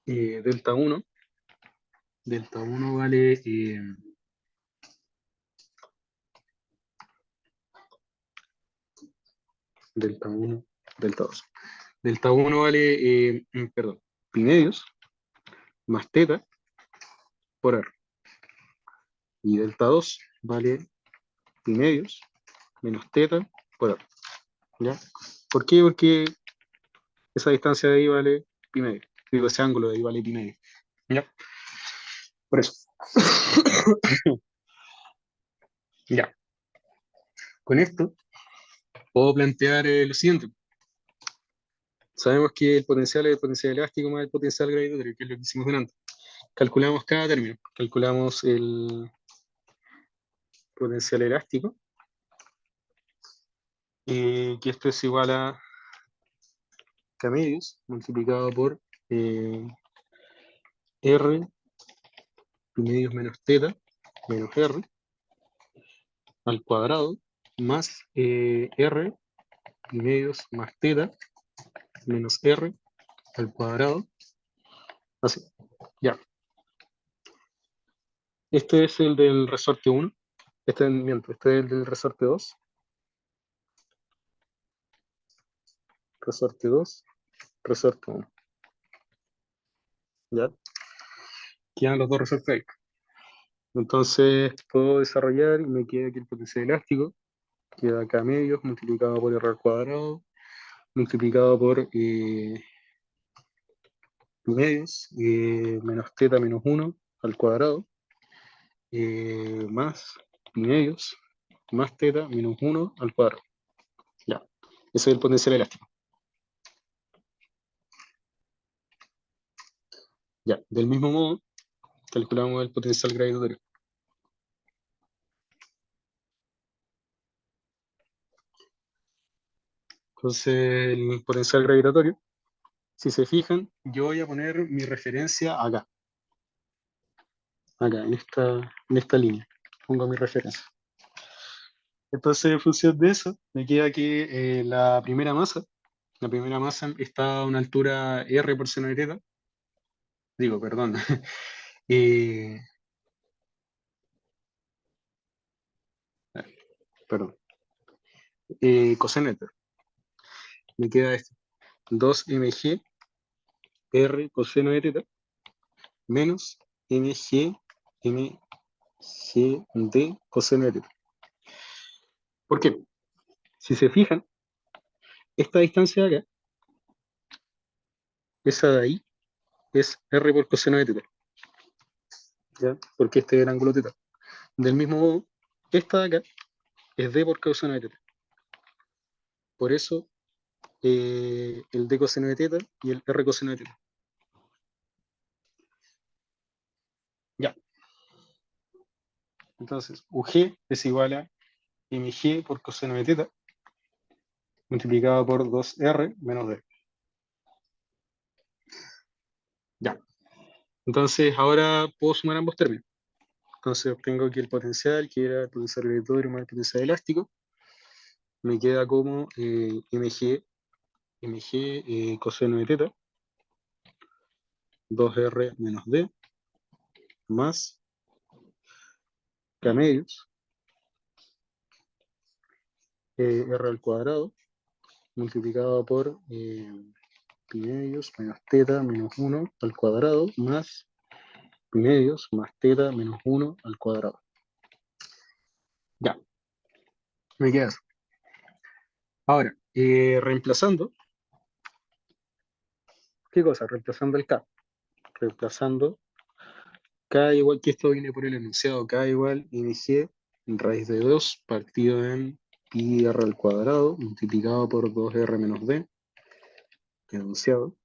delta 1, delta 1 vale delta 1, delta 2. Delta 1 vale, perdón, pi medios, más teta por R. Y delta 2 vale pi medios menos teta por R. ¿Ya? ¿Por qué? Porque esa distancia de ahí vale pi medio. Digo, ese ángulo de ahí vale pi medio. ¿Ya? Por eso. Ya. Con esto puedo plantear lo siguiente. Sabemos que el potencial es el potencial elástico más el potencial gravitatorio, que es lo que hicimos delante. Calculamos cada término. Calculamos el potencial elástico, que esto es igual a k medios multiplicado por r pi medios menos teta menos r al cuadrado más r pi medios más teta menos r al cuadrado. Así, ya. Este es el del resorte 1. Este es el del resorte 2. Resorte 2, resorte 1. ¿Ya? Quedan los dos resortes ahí. Entonces puedo desarrollar y me queda aquí el potencial elástico. Queda k medios multiplicado por r al cuadrado multiplicado por medios menos teta menos 1 al cuadrado más medios más teta menos 1 al cuadrado. Ya, ese es el potencial elástico. Ya, del mismo modo, calculamos el potencial gravitatorio. Entonces, el potencial gravitatorio, si se fijan, yo voy a poner mi referencia acá, en esta línea. Pongo mi referencia. Entonces, en función de eso, me queda que la primera masa está a una altura r por seno de teta. Digo, perdón. eh, perdón. Coseno de teta. Me queda esto. 2mg r coseno de teta menos mg d coseno de teta. ¿Por qué? Si se fijan, esta distancia de acá, esa de ahí, es r por coseno de teta. ¿Ya? Porque este es el ángulo teta. Del mismo modo, esta de acá es d por coseno de teta. Por eso, el d coseno de teta y el r coseno de teta. Ya. Entonces, UG es igual a mg por coseno de teta multiplicado por 2r menos d. Ya. Entonces, ahora puedo sumar ambos términos. Entonces, obtengo aquí el potencial, que era el potencial gravitatorio más el potencial elástico. Me queda como mg coseno de teta 2r menos d más k medios r al cuadrado multiplicado por pi medios menos teta menos 1 al cuadrado más pi medios más teta menos 1 al cuadrado. Ya, me queda eso. Ahora, reemplazando, ¿qué cosa? Reemplazando el k. Reemplazando k igual, que esto viene por el enunciado, k igual mg raíz de 2 partido en pi r al cuadrado multiplicado por 2r menos d, enunciado.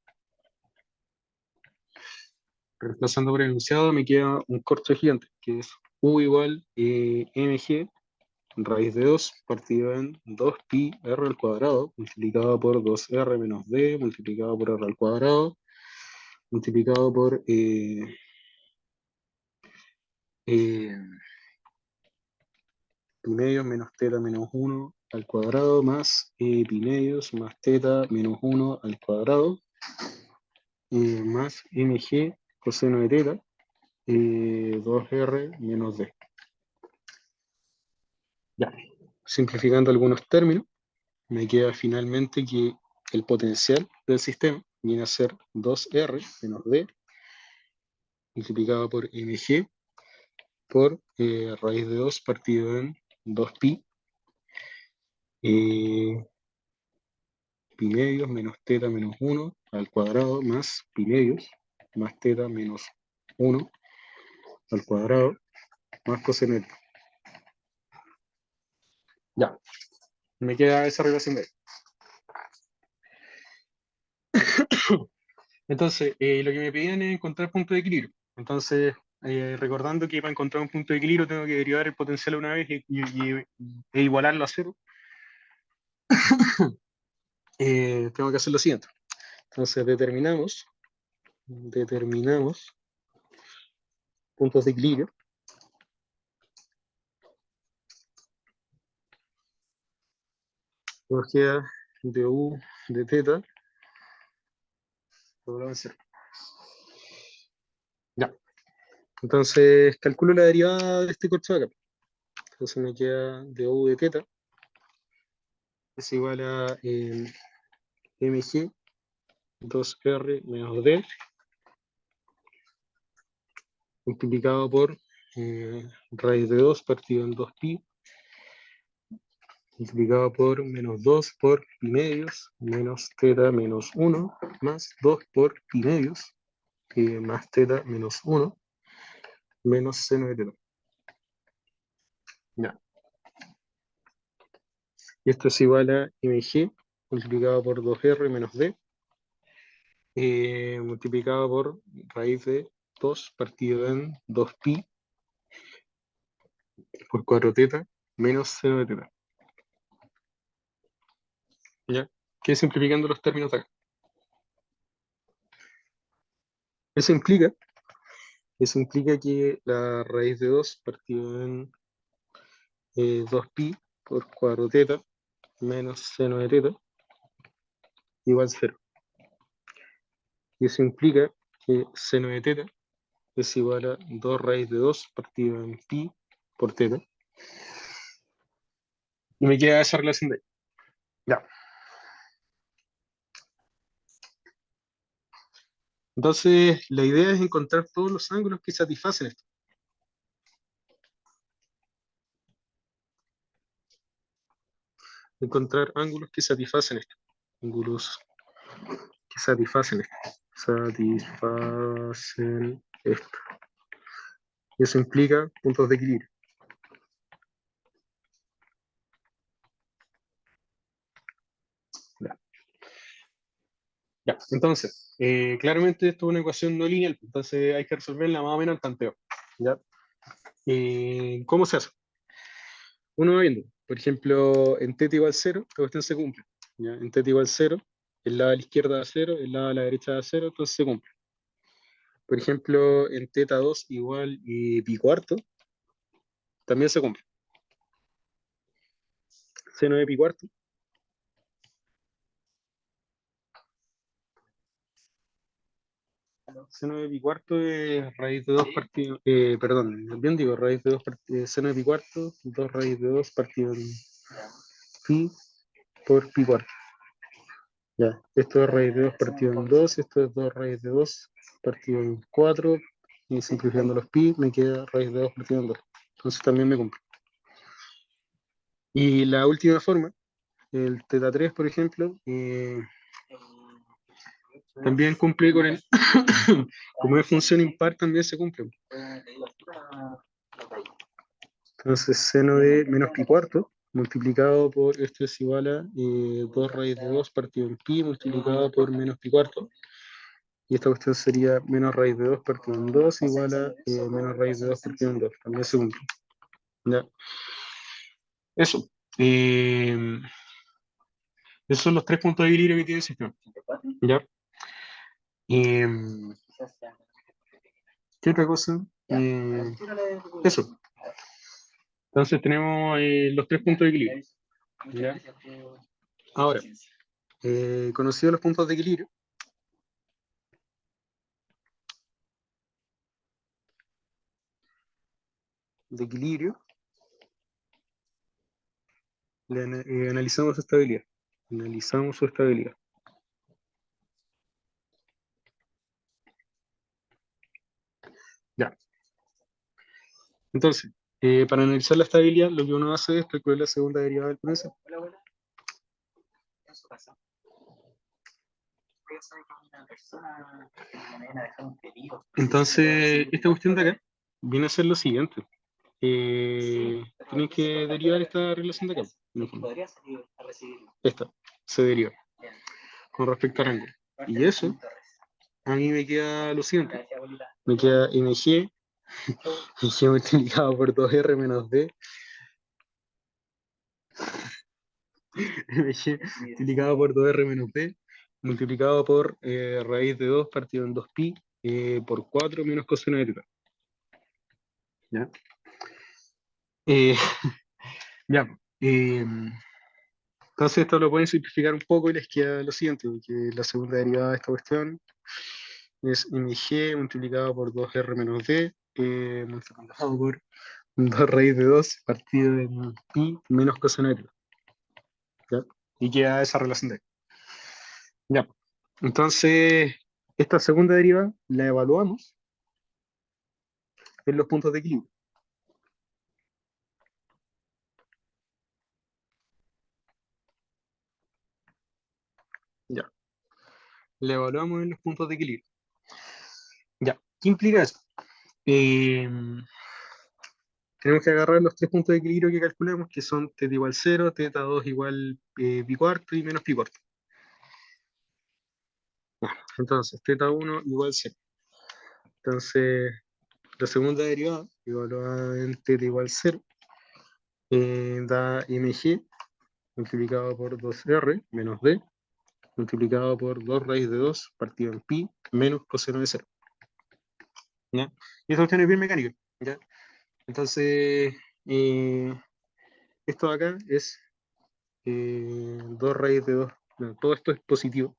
Reemplazando por el enunciado me queda un corcho gigante, que es u igual mg raíz de 2 partido en 2 pi r al cuadrado multiplicado por 2r menos d multiplicado por r al cuadrado multiplicado por pi medios menos teta menos 1 al cuadrado más pi medios más teta menos 1 al cuadrado más mg coseno de teta 2r menos d. Ya, simplificando algunos términos, me queda finalmente que el potencial del sistema viene a ser 2r menos d multiplicado por mg por raíz de 2 partido en 2pi, pi medios menos teta menos 1 al cuadrado más pi medios más teta menos 1 al cuadrado más coseno de teta. Ya, me queda esa relación de ahí. Entonces, lo que me pedían es encontrar punto de equilibrio. Entonces, recordando que para encontrar un punto de equilibrio tengo que derivar el potencial una vez e igualarlo a cero, tengo que hacer lo siguiente. Entonces, determinamos puntos de equilibrio. Nos queda du de teta doblado en cero. Ya. Entonces, calculo la derivada de este corcho de acá. Entonces me queda du de teta es igual a mg 2r menos d multiplicado por raíz de 2 partido en 2pi multiplicado por menos 2 por pi medios menos teta menos 1 más 2 por pi medios más teta menos 1 menos seno de teta. Ya. Y esto es igual a mg multiplicado por 2r menos d multiplicado por raíz de 2 partido en 2pi por 4 teta menos seno de teta. ¿Ya? Que simplificando los términos de acá. Eso implica, eso implica que la raíz de 2 partido en 2pi por 4 teta menos seno de teta igual 0. Y eso implica que seno de teta es igual a 2 raíz de 2 partido en pi por teta. Y me queda esa relación de ahí. Ya. Entonces, la idea es encontrar todos los ángulos que satisfacen esto. Encontrar ángulos que satisfacen esto. Ángulos que satisfacen esto. Satisfacen esto. Y eso implica puntos de equilibrio. Ya. Ya. Entonces, claramente esto es una ecuación no lineal, entonces hay que resolverla más o menos al tanteo. ¿Ya? ¿Cómo se hace? Uno va viendo, por ejemplo, en θ igual 0, la cuestión se cumple. ¿Ya? En θ igual 0, el lado a la izquierda da 0, el lado a la derecha da 0, entonces se cumple. Por ejemplo, en θ2 igual pi cuarto, también se cumple. Seno de pi cuarto. Seno de pi cuarto es raíz de 2 partido, perdón, bien digo, raíz de 2 partido, seno de pi cuarto, 2 raíz de 2 partido en pi por pi cuarto. Ya, esto es raíz de 2 partido en 2, esto es 2 raíz de 2 partido en 4, y simplificando los pi me queda raíz de 2 partido en 2. Entonces también me cumple. Y la última forma, el θ3, por ejemplo, también cumple con el, como es función impar, también se cumple. Entonces, seno de menos pi cuarto multiplicado por, esto es igual a 2 raíz de 2 partido en pi multiplicado por menos pi cuarto. Y esta cuestión sería menos raíz de 2 partido en 2 igual a menos raíz de 2 partido en 2. También se cumple. ¿Ya? Eso. Esos son los tres puntos de equilibrio que tiene el sistema. ¿Ya? ¿Qué otra cosa? Eso. Entonces tenemos los tres puntos de equilibrio. ¿Ya? Ahora, conocidos los puntos de equilibrio, analizamos su estabilidad. Analizamos su estabilidad. Ya. Entonces, para analizar la estabilidad, lo que uno hace es calcular la segunda derivada del potencial. Entonces, esta cuestión de acá viene a ser lo siguiente. Tienen que derivar esta relación de acá. Esta se deriva con respecto al ángulo. Y eso, a mí me queda lo siguiente. Me queda mg, mg multiplicado por 2r menos d, mg multiplicado por 2r menos d, multiplicado por raíz de 2 partido en 2pi por 4 menos coseno de θ. ¿Ya? Eh, ya. Entonces esto lo pueden simplificar un poco y les queda lo siguiente, que la segunda derivada de esta cuestión es mg multiplicado por 2r menos d, multiplicado por 2 raíz de 2 partido en pi menos coseno de θ. ¿Ya? Y queda esa relación de ahí. Ya. Entonces, esta segunda derivada la evaluamos en los puntos de equilibrio. Ya. La evaluamos en los puntos de equilibrio. Ya. ¿Qué implica eso? Eh, Tenemos que agarrar los tres puntos de equilibrio que calculamos, que son θ igual 0, θ2 igual pi cuarto y menos pi cuarto. Ya, entonces, θ1 igual 0. Entonces, la segunda derivada, evaluada en θ igual 0, da mg multiplicado por 2r menos d, multiplicado por 2 raíz de 2 partido en pi menos coseno de 0. ¿Ya? Y esa cuestión es bien mecánica. ¿Ya? Entonces, esto de acá es 2 raíz de 2. No, todo esto es positivo.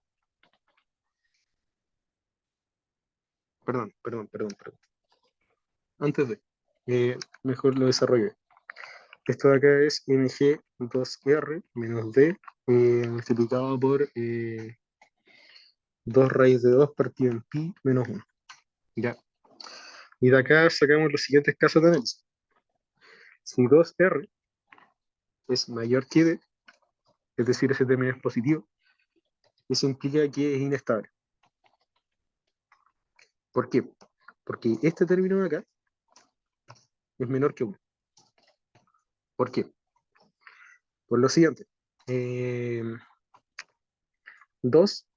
Perdón. Antes de, mejor lo desarrollo. Esto de acá es mg 2r menos d multiplicado por 2 raíz de 2 partido en pi menos 1. ¿Ya? Y de acá sacamos los siguientes casos de análisis. Si 2r es mayor que d, es decir, ese término es positivo, eso implica que es inestable. ¿Por qué? Porque este término de acá es menor que 1. ¿Por qué? Por lo siguiente. 2,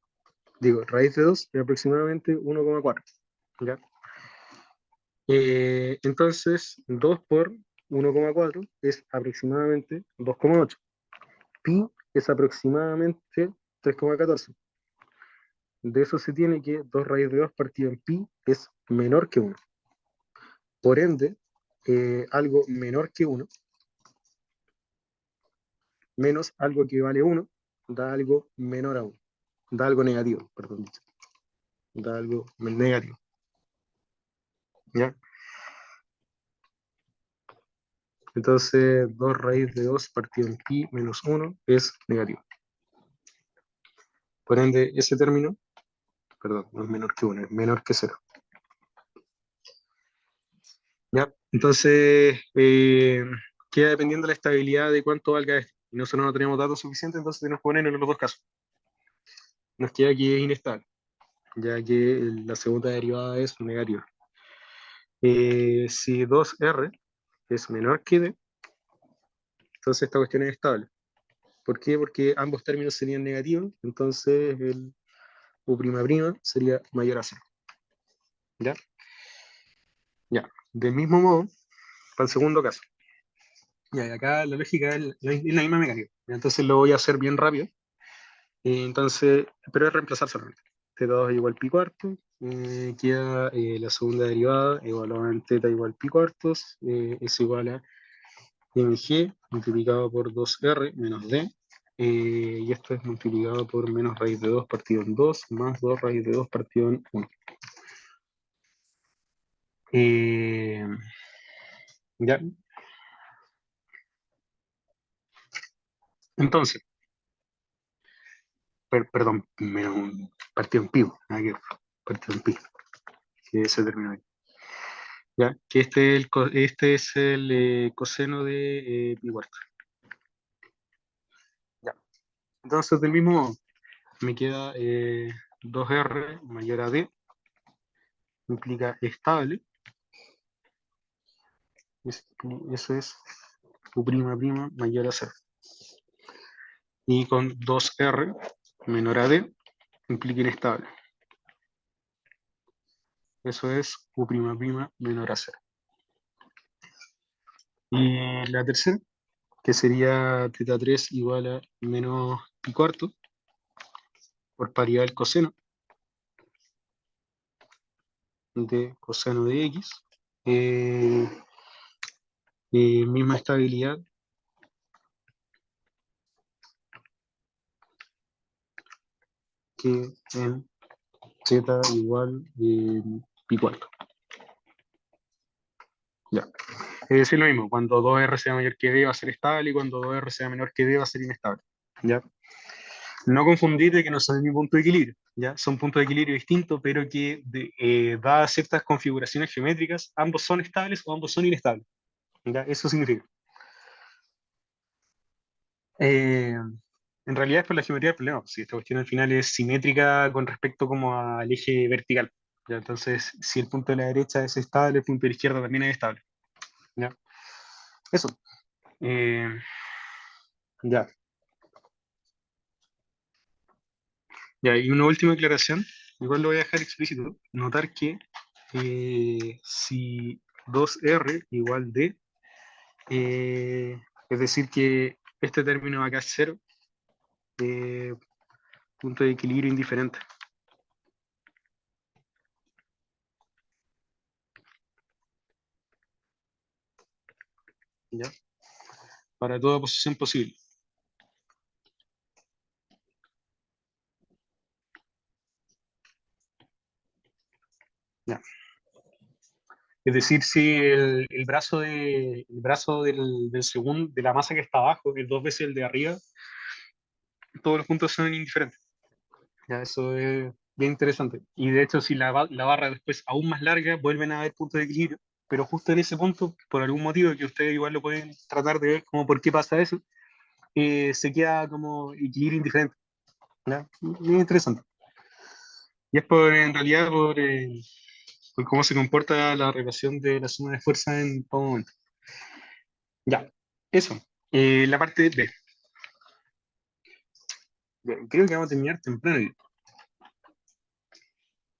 raíz de 2 es aproximadamente 1,4. ¿Ya? Entonces, 2 por 1,4 es aproximadamente 2,8. Pi es aproximadamente 3,14. De eso se tiene que 2 raíz de 2 partido en pi es menor que 1. Por ende, algo menor que 1 menos algo que vale 1 da algo menor a 1. Da algo negativo, perdón. Da algo negativo. ¿Ya? Entonces, 2 raíz de 2 partido en pi menos 1 es negativo. Por ende, ese término, perdón, no es menor que 1, es menor que 0. ¿Ya? Entonces, queda dependiendo de la estabilidad de cuánto valga esto. Y nosotros no tenemos datos suficientes, entonces tenemos que poner en los dos casos. Nos queda que es inestable, ya que la segunda derivada es negativa. Si 2r es menor que d, entonces esta cuestión es estable. ¿Por qué? Porque ambos términos serían negativos, entonces el u' sería mayor a 0. ¿Ya? Ya. Del mismo modo, para el segundo caso. Ya, y acá la lógica es la misma mecánica. Entonces lo voy a hacer bien rápido. Entonces, pero es reemplazar solamente. θ2 igual pi cuartos. Queda la segunda derivada evaluada en θ igual pi cuartos. Es igual a mg multiplicado por 2r menos d. Y esto es multiplicado por menos raíz de 2 partido en 2 más 2 raíz de 2 partido en 1. Ya. Entonces, perdón, menos partido en pi, partido en pi, que se terminó ahí. ¿ya? Que este es el coseno de pi cuarto. Ya. Entonces, del mismo modo, me queda 2R mayor a D, implica estable, eso es U' mayor a 0. Y con 2R menor a D, implica inestable. Eso es U'' menor a 0. Y la tercera, que sería teta 3 igual a menos pi cuarto, por paridad del coseno de coseno de x, eh, misma estabilidad que en z igual pi cuarto. Ya. Es decir, lo mismo, cuando 2R sea mayor que D va a ser estable y cuando 2R sea menor que D va a ser inestable. ¿Ya? No confundir de que no son mi punto de equilibrio, ¿ya? Son puntos de equilibrio distintos, pero que dadas ciertas configuraciones geométricas, ambos son estables o ambos son inestables. ¿Ya? Eso significa. Eh, en realidad es por la geometría del problema. Si esta cuestión al final es simétrica con respecto como al eje vertical. ¿Ya? Entonces, si el punto de la derecha es estable, el punto de la izquierda también es estable. ¿Ya? Eso. Eh, ya. Ya, y una última aclaración, igual lo voy a dejar explícito. Notar que si 2R igual D, es decir, que este término acá es cero, eh, punto de equilibrio indiferente. ¿Ya? Para toda posición posible. ¿Ya? Es decir, si el brazo del segundo, de la masa que está abajo, es dos veces el de arriba, todos los puntos son indiferentes. Ya, eso es bien interesante. Y de hecho, si la barra después aún más larga, vuelven a haber puntos de equilibrio, pero justo en ese punto, por algún motivo que ustedes igual lo pueden tratar de ver como por qué pasa eso, se queda como equilibrio indiferente. ¿Ya? Bien interesante. Y es en realidad por cómo se comporta la relación de la suma de fuerza en todo momento. Ya, eso. La parte B. Bien, creo que vamos a terminar temprano.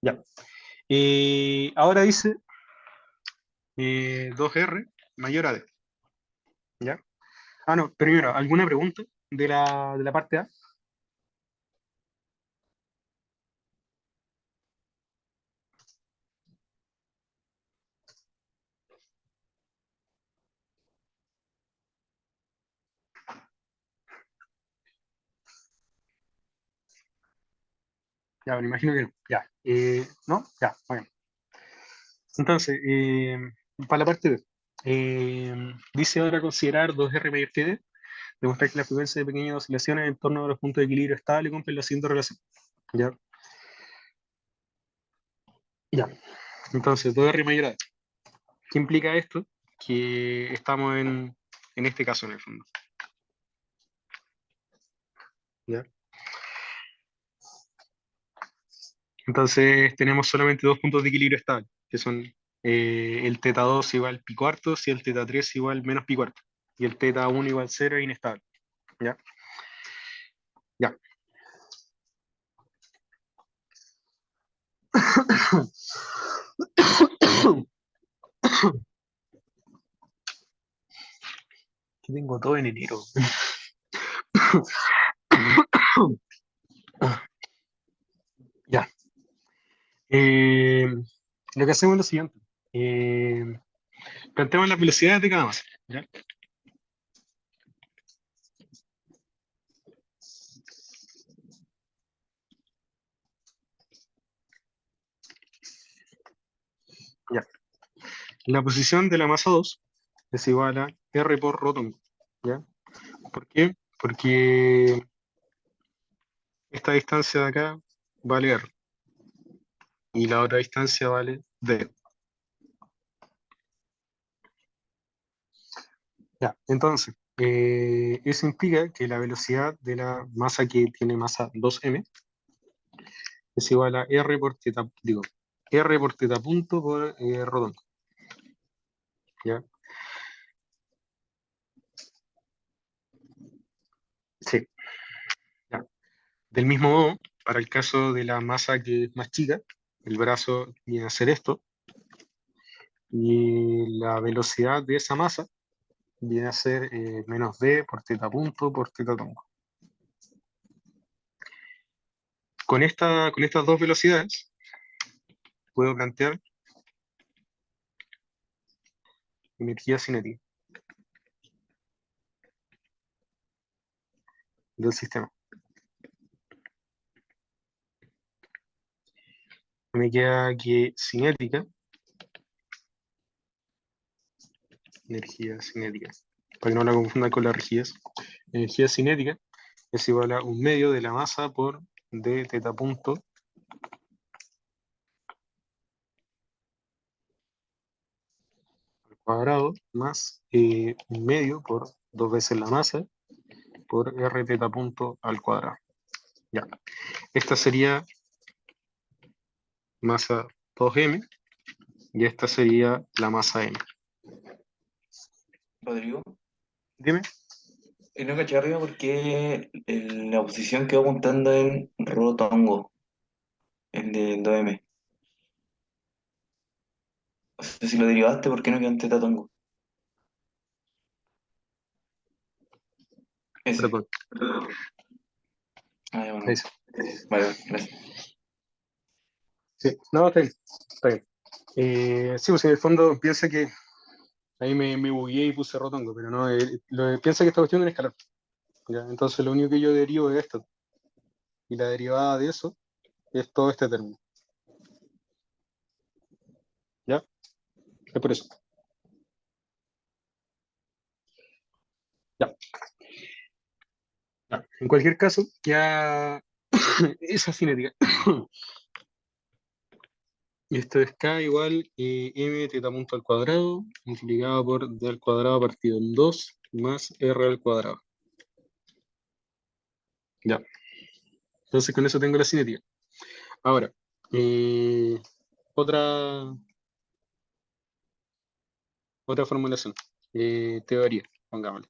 Ya. Ahora dice 2R mayor a D. ¿Ya? Ah, no, primero, ¿alguna pregunta de la parte A? Ya, me imagino que no. Ya. ¿No? Ya, bueno. Entonces, para la parte B. Dice ahora considerar 2R mayor que D, demostrar que la frecuencia de pequeñas oscilaciones en torno a los puntos de equilibrio estable cumplen la siguiente relación. Ya, ya. Entonces, 2R mayor a D. ¿Qué implica esto? Que estamos en este caso en el fondo. ¿Ya? Entonces tenemos solamente dos puntos de equilibrio estable, que son el teta 2 igual pi cuartos y el teta 3 igual menos pi cuartos. Y el teta 1 igual cero es inestable. ¿Ya? Ya. Que tengo todo en enero. Ya. Eh, lo que hacemos es lo siguiente. Eh, planteamos las velocidades de cada masa. ¿Ya? Ya. La posición de la masa 2 es igual a R por rotongo. ¿Ya? ¿Por qué? Porque esta distancia de acá vale R y la otra distancia vale D. Ya, entonces, eso implica que la velocidad de la masa que tiene masa 2m es igual a r por teta, digo, r por teta punto por rotongo. ¿Ya? Sí. Ya. Del mismo modo, para el caso de la masa que es más chica, el brazo viene a ser esto, y la velocidad de esa masa viene a ser menos d por teta punto por teta tongo. Con estas dos velocidades, puedo plantear energía cinética del sistema. Me queda que cinética, energía cinética, para que no la confundan con la rigidez, energía cinética es igual a un medio de la masa por d teta punto al cuadrado más un medio por dos veces la masa por r teta punto al cuadrado. Ya. Esta sería masa 2m y esta sería la masa m. Rodrigo, Dime. y no caché arriba porque la posición quedó apuntando en rotongo, el de 2M. O sea, si lo derivaste, ¿por qué no quedó en tetatongo? Ese. Perdón. Ah, ya, Ahí bueno. sí. Vale, vale, gracias. Sí. No, está bien. Está bien. Sí, pues en el fondo piensa que ahí me bugueé y puse rotongo, pero no, piensa que esta cuestión es escalar. ¿Ya? Entonces lo único que yo derivo es esto. Y la derivada de eso es todo este término. ¿Ya? Es por eso. Ya. Ya. En cualquier caso, ya esa cinética. Y esto es k igual m teta punto al cuadrado multiplicado por d al cuadrado partido en 2 más r al cuadrado. Ya. Entonces con eso tengo la cinética. Ahora, eh, otra, otra formulación. Teoría, pongámosle.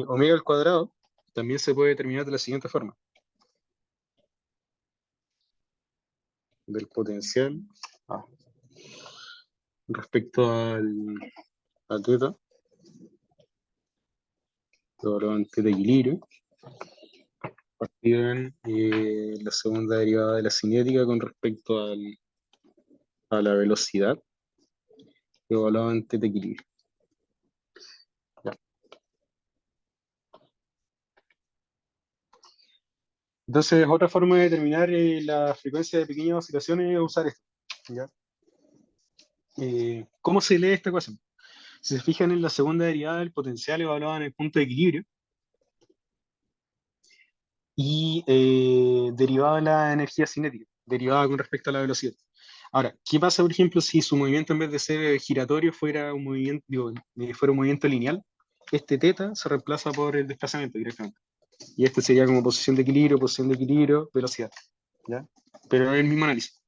Omega al cuadrado también se puede determinar de la siguiente forma. Del potencial respecto al teta, probablemente de equilibrio, partido en la segunda derivada de la cinética con respecto a la velocidad, evaluado en teta equilibrio. Ya. Entonces, otra forma de determinar la frecuencia de pequeñas oscilaciones es usar esto. ¿Ya? ¿Cómo se lee esta ecuación? Si se fijan en la segunda derivada del potencial evaluado en el punto de equilibrio y derivada de la energía cinética, derivada con respecto a la velocidad. Ahora, ¿qué pasa, por ejemplo, si su movimiento en vez de ser giratorio fuera un movimiento, digo, fuera un movimiento lineal? Este teta se reemplaza por el desplazamiento directamente. Y este sería como posición de equilibrio, velocidad. ¿Ya? Pero es el mismo análisis.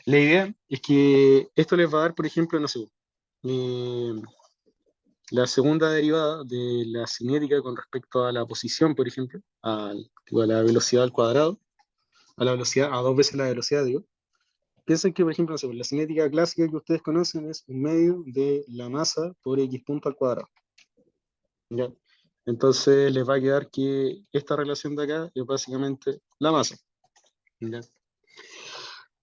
La idea es que esto les va a dar, por ejemplo, no sé, eh, la segunda derivada de la cinética con respecto a la posición, por ejemplo, a la velocidad al cuadrado, a la velocidad, a dos veces la velocidad, digo. Piensen que, por ejemplo, no sé, la cinética clásica que ustedes conocen es un medio de la masa por x punto al cuadrado. ¿Ya? Entonces les va a quedar que esta relación de acá es básicamente la masa. ¿Ya?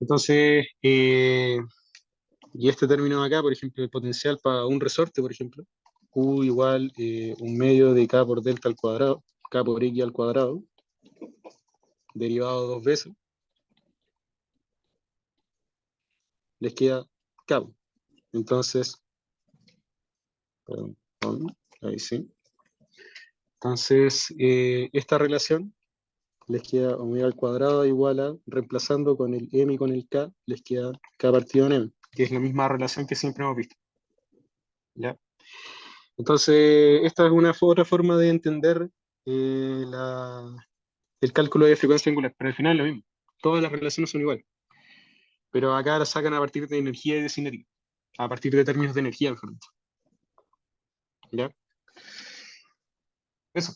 Entonces, y este término de acá, por ejemplo, el potencial para un resorte, por ejemplo, Q igual un medio de K por delta al cuadrado, K por X al cuadrado, derivado dos veces, les queda K. Entonces, perdón, ahí sí. Entonces, esta relación les queda omega al cuadrado igual a, reemplazando con el m y con el k, les queda k partido en m. que es la misma relación que siempre hemos visto. ¿Ya? Entonces, esta es una otra forma de entender el cálculo de frecuencia angular, pero al final es lo mismo. Todas las relaciones son iguales, pero acá las sacan a partir de energía y de cinética, a partir de términos de energía, mejor dicho. ¿Ya? Eso.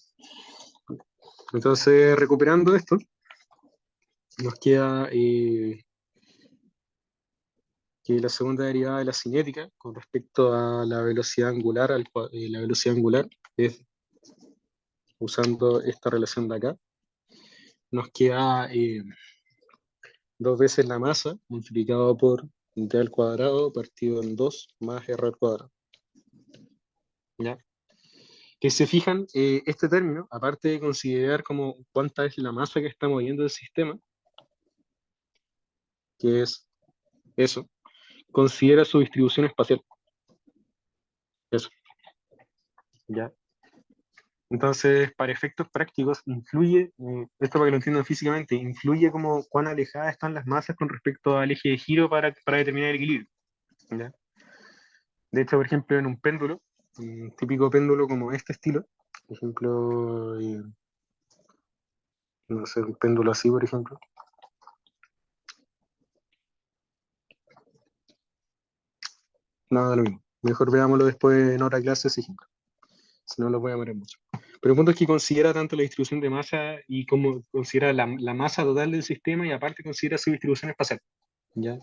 Entonces, recuperando esto, nos queda que la segunda derivada de la cinética con respecto a la velocidad angular, la velocidad angular es usando esta relación de acá, nos queda dos veces la masa multiplicado por d al cuadrado partido en 2 más r al cuadrado. ¿Ya? Que se fijan, este término, aparte de considerar como cuánta es la masa que está moviendo el sistema, que es eso, considera su distribución espacial. Eso. ¿Ya? Entonces, para efectos prácticos, influye, esto para que lo entiendan físicamente, influye como cuán alejadas están las masas con respecto al eje de giro para determinar el equilibrio. ¿Ya? De hecho, por ejemplo, en un péndulo, un típico péndulo como este estilo, por ejemplo, no sé, un péndulo así, por ejemplo, nada, lo mismo. Mejor veámoslo después en otra clase, ese ejemplo. Si no, lo voy a demorar mucho. Pero el punto es que considera tanto la distribución de masa y como considera la masa total del sistema y aparte considera su distribución espacial. ¿Ya?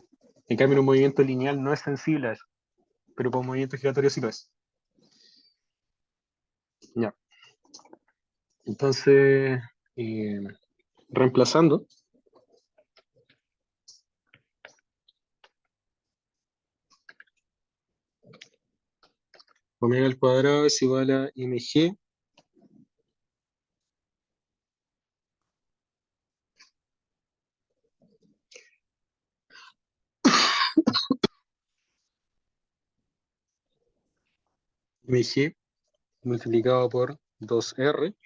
En cambio, un movimiento lineal no es sensible a eso, pero para un movimiento giratorio sí lo es. ¿Ya? Entonces, eh, reemplazando, omega al cuadrado es igual a mg mg multiplicado por 2r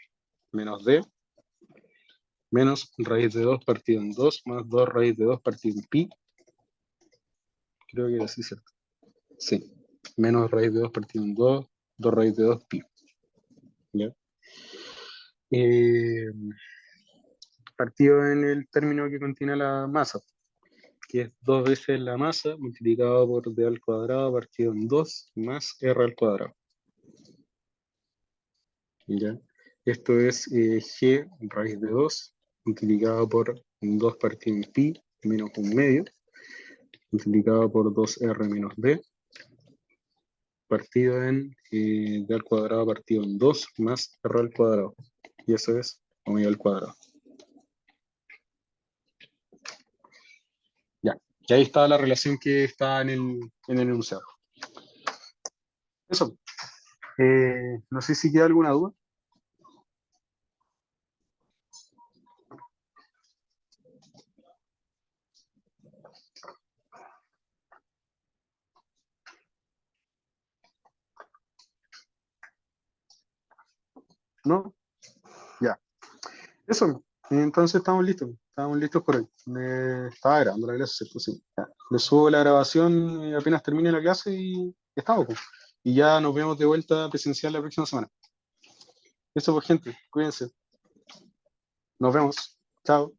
menos d menos raíz de 2 partido en 2 más 2 raíz de 2 partido en pi. Creo que era así, ¿cierto? Sí. Menos raíz de 2 partido en 2, 2 raíz de 2 pi. ¿Ya? Eh, partido en el término que contiene la masa, que es 2 veces la masa multiplicado por d al cuadrado partido en 2 más r al cuadrado. ¿Ya? Esto es g raíz de 2 multiplicado por 2 partido en pi menos un medio multiplicado por 2r menos d partido en d al cuadrado partido en 2 más r al cuadrado. Y eso es omega al cuadrado. Ya. Y ahí está la relación que está en el enunciado. Eso. No sé si queda alguna duda. ¿No? Ya. Eso. Entonces estamos listos. Estamos listos por hoy. Estaba grabando la clase, ¿cierto? Sí. Ya. Le subo la grabación apenas termine la clase y estamos, pues. Y ya nos vemos de vuelta presencial la próxima semana. Eso, pues, gente. Cuídense. Nos vemos. Chao.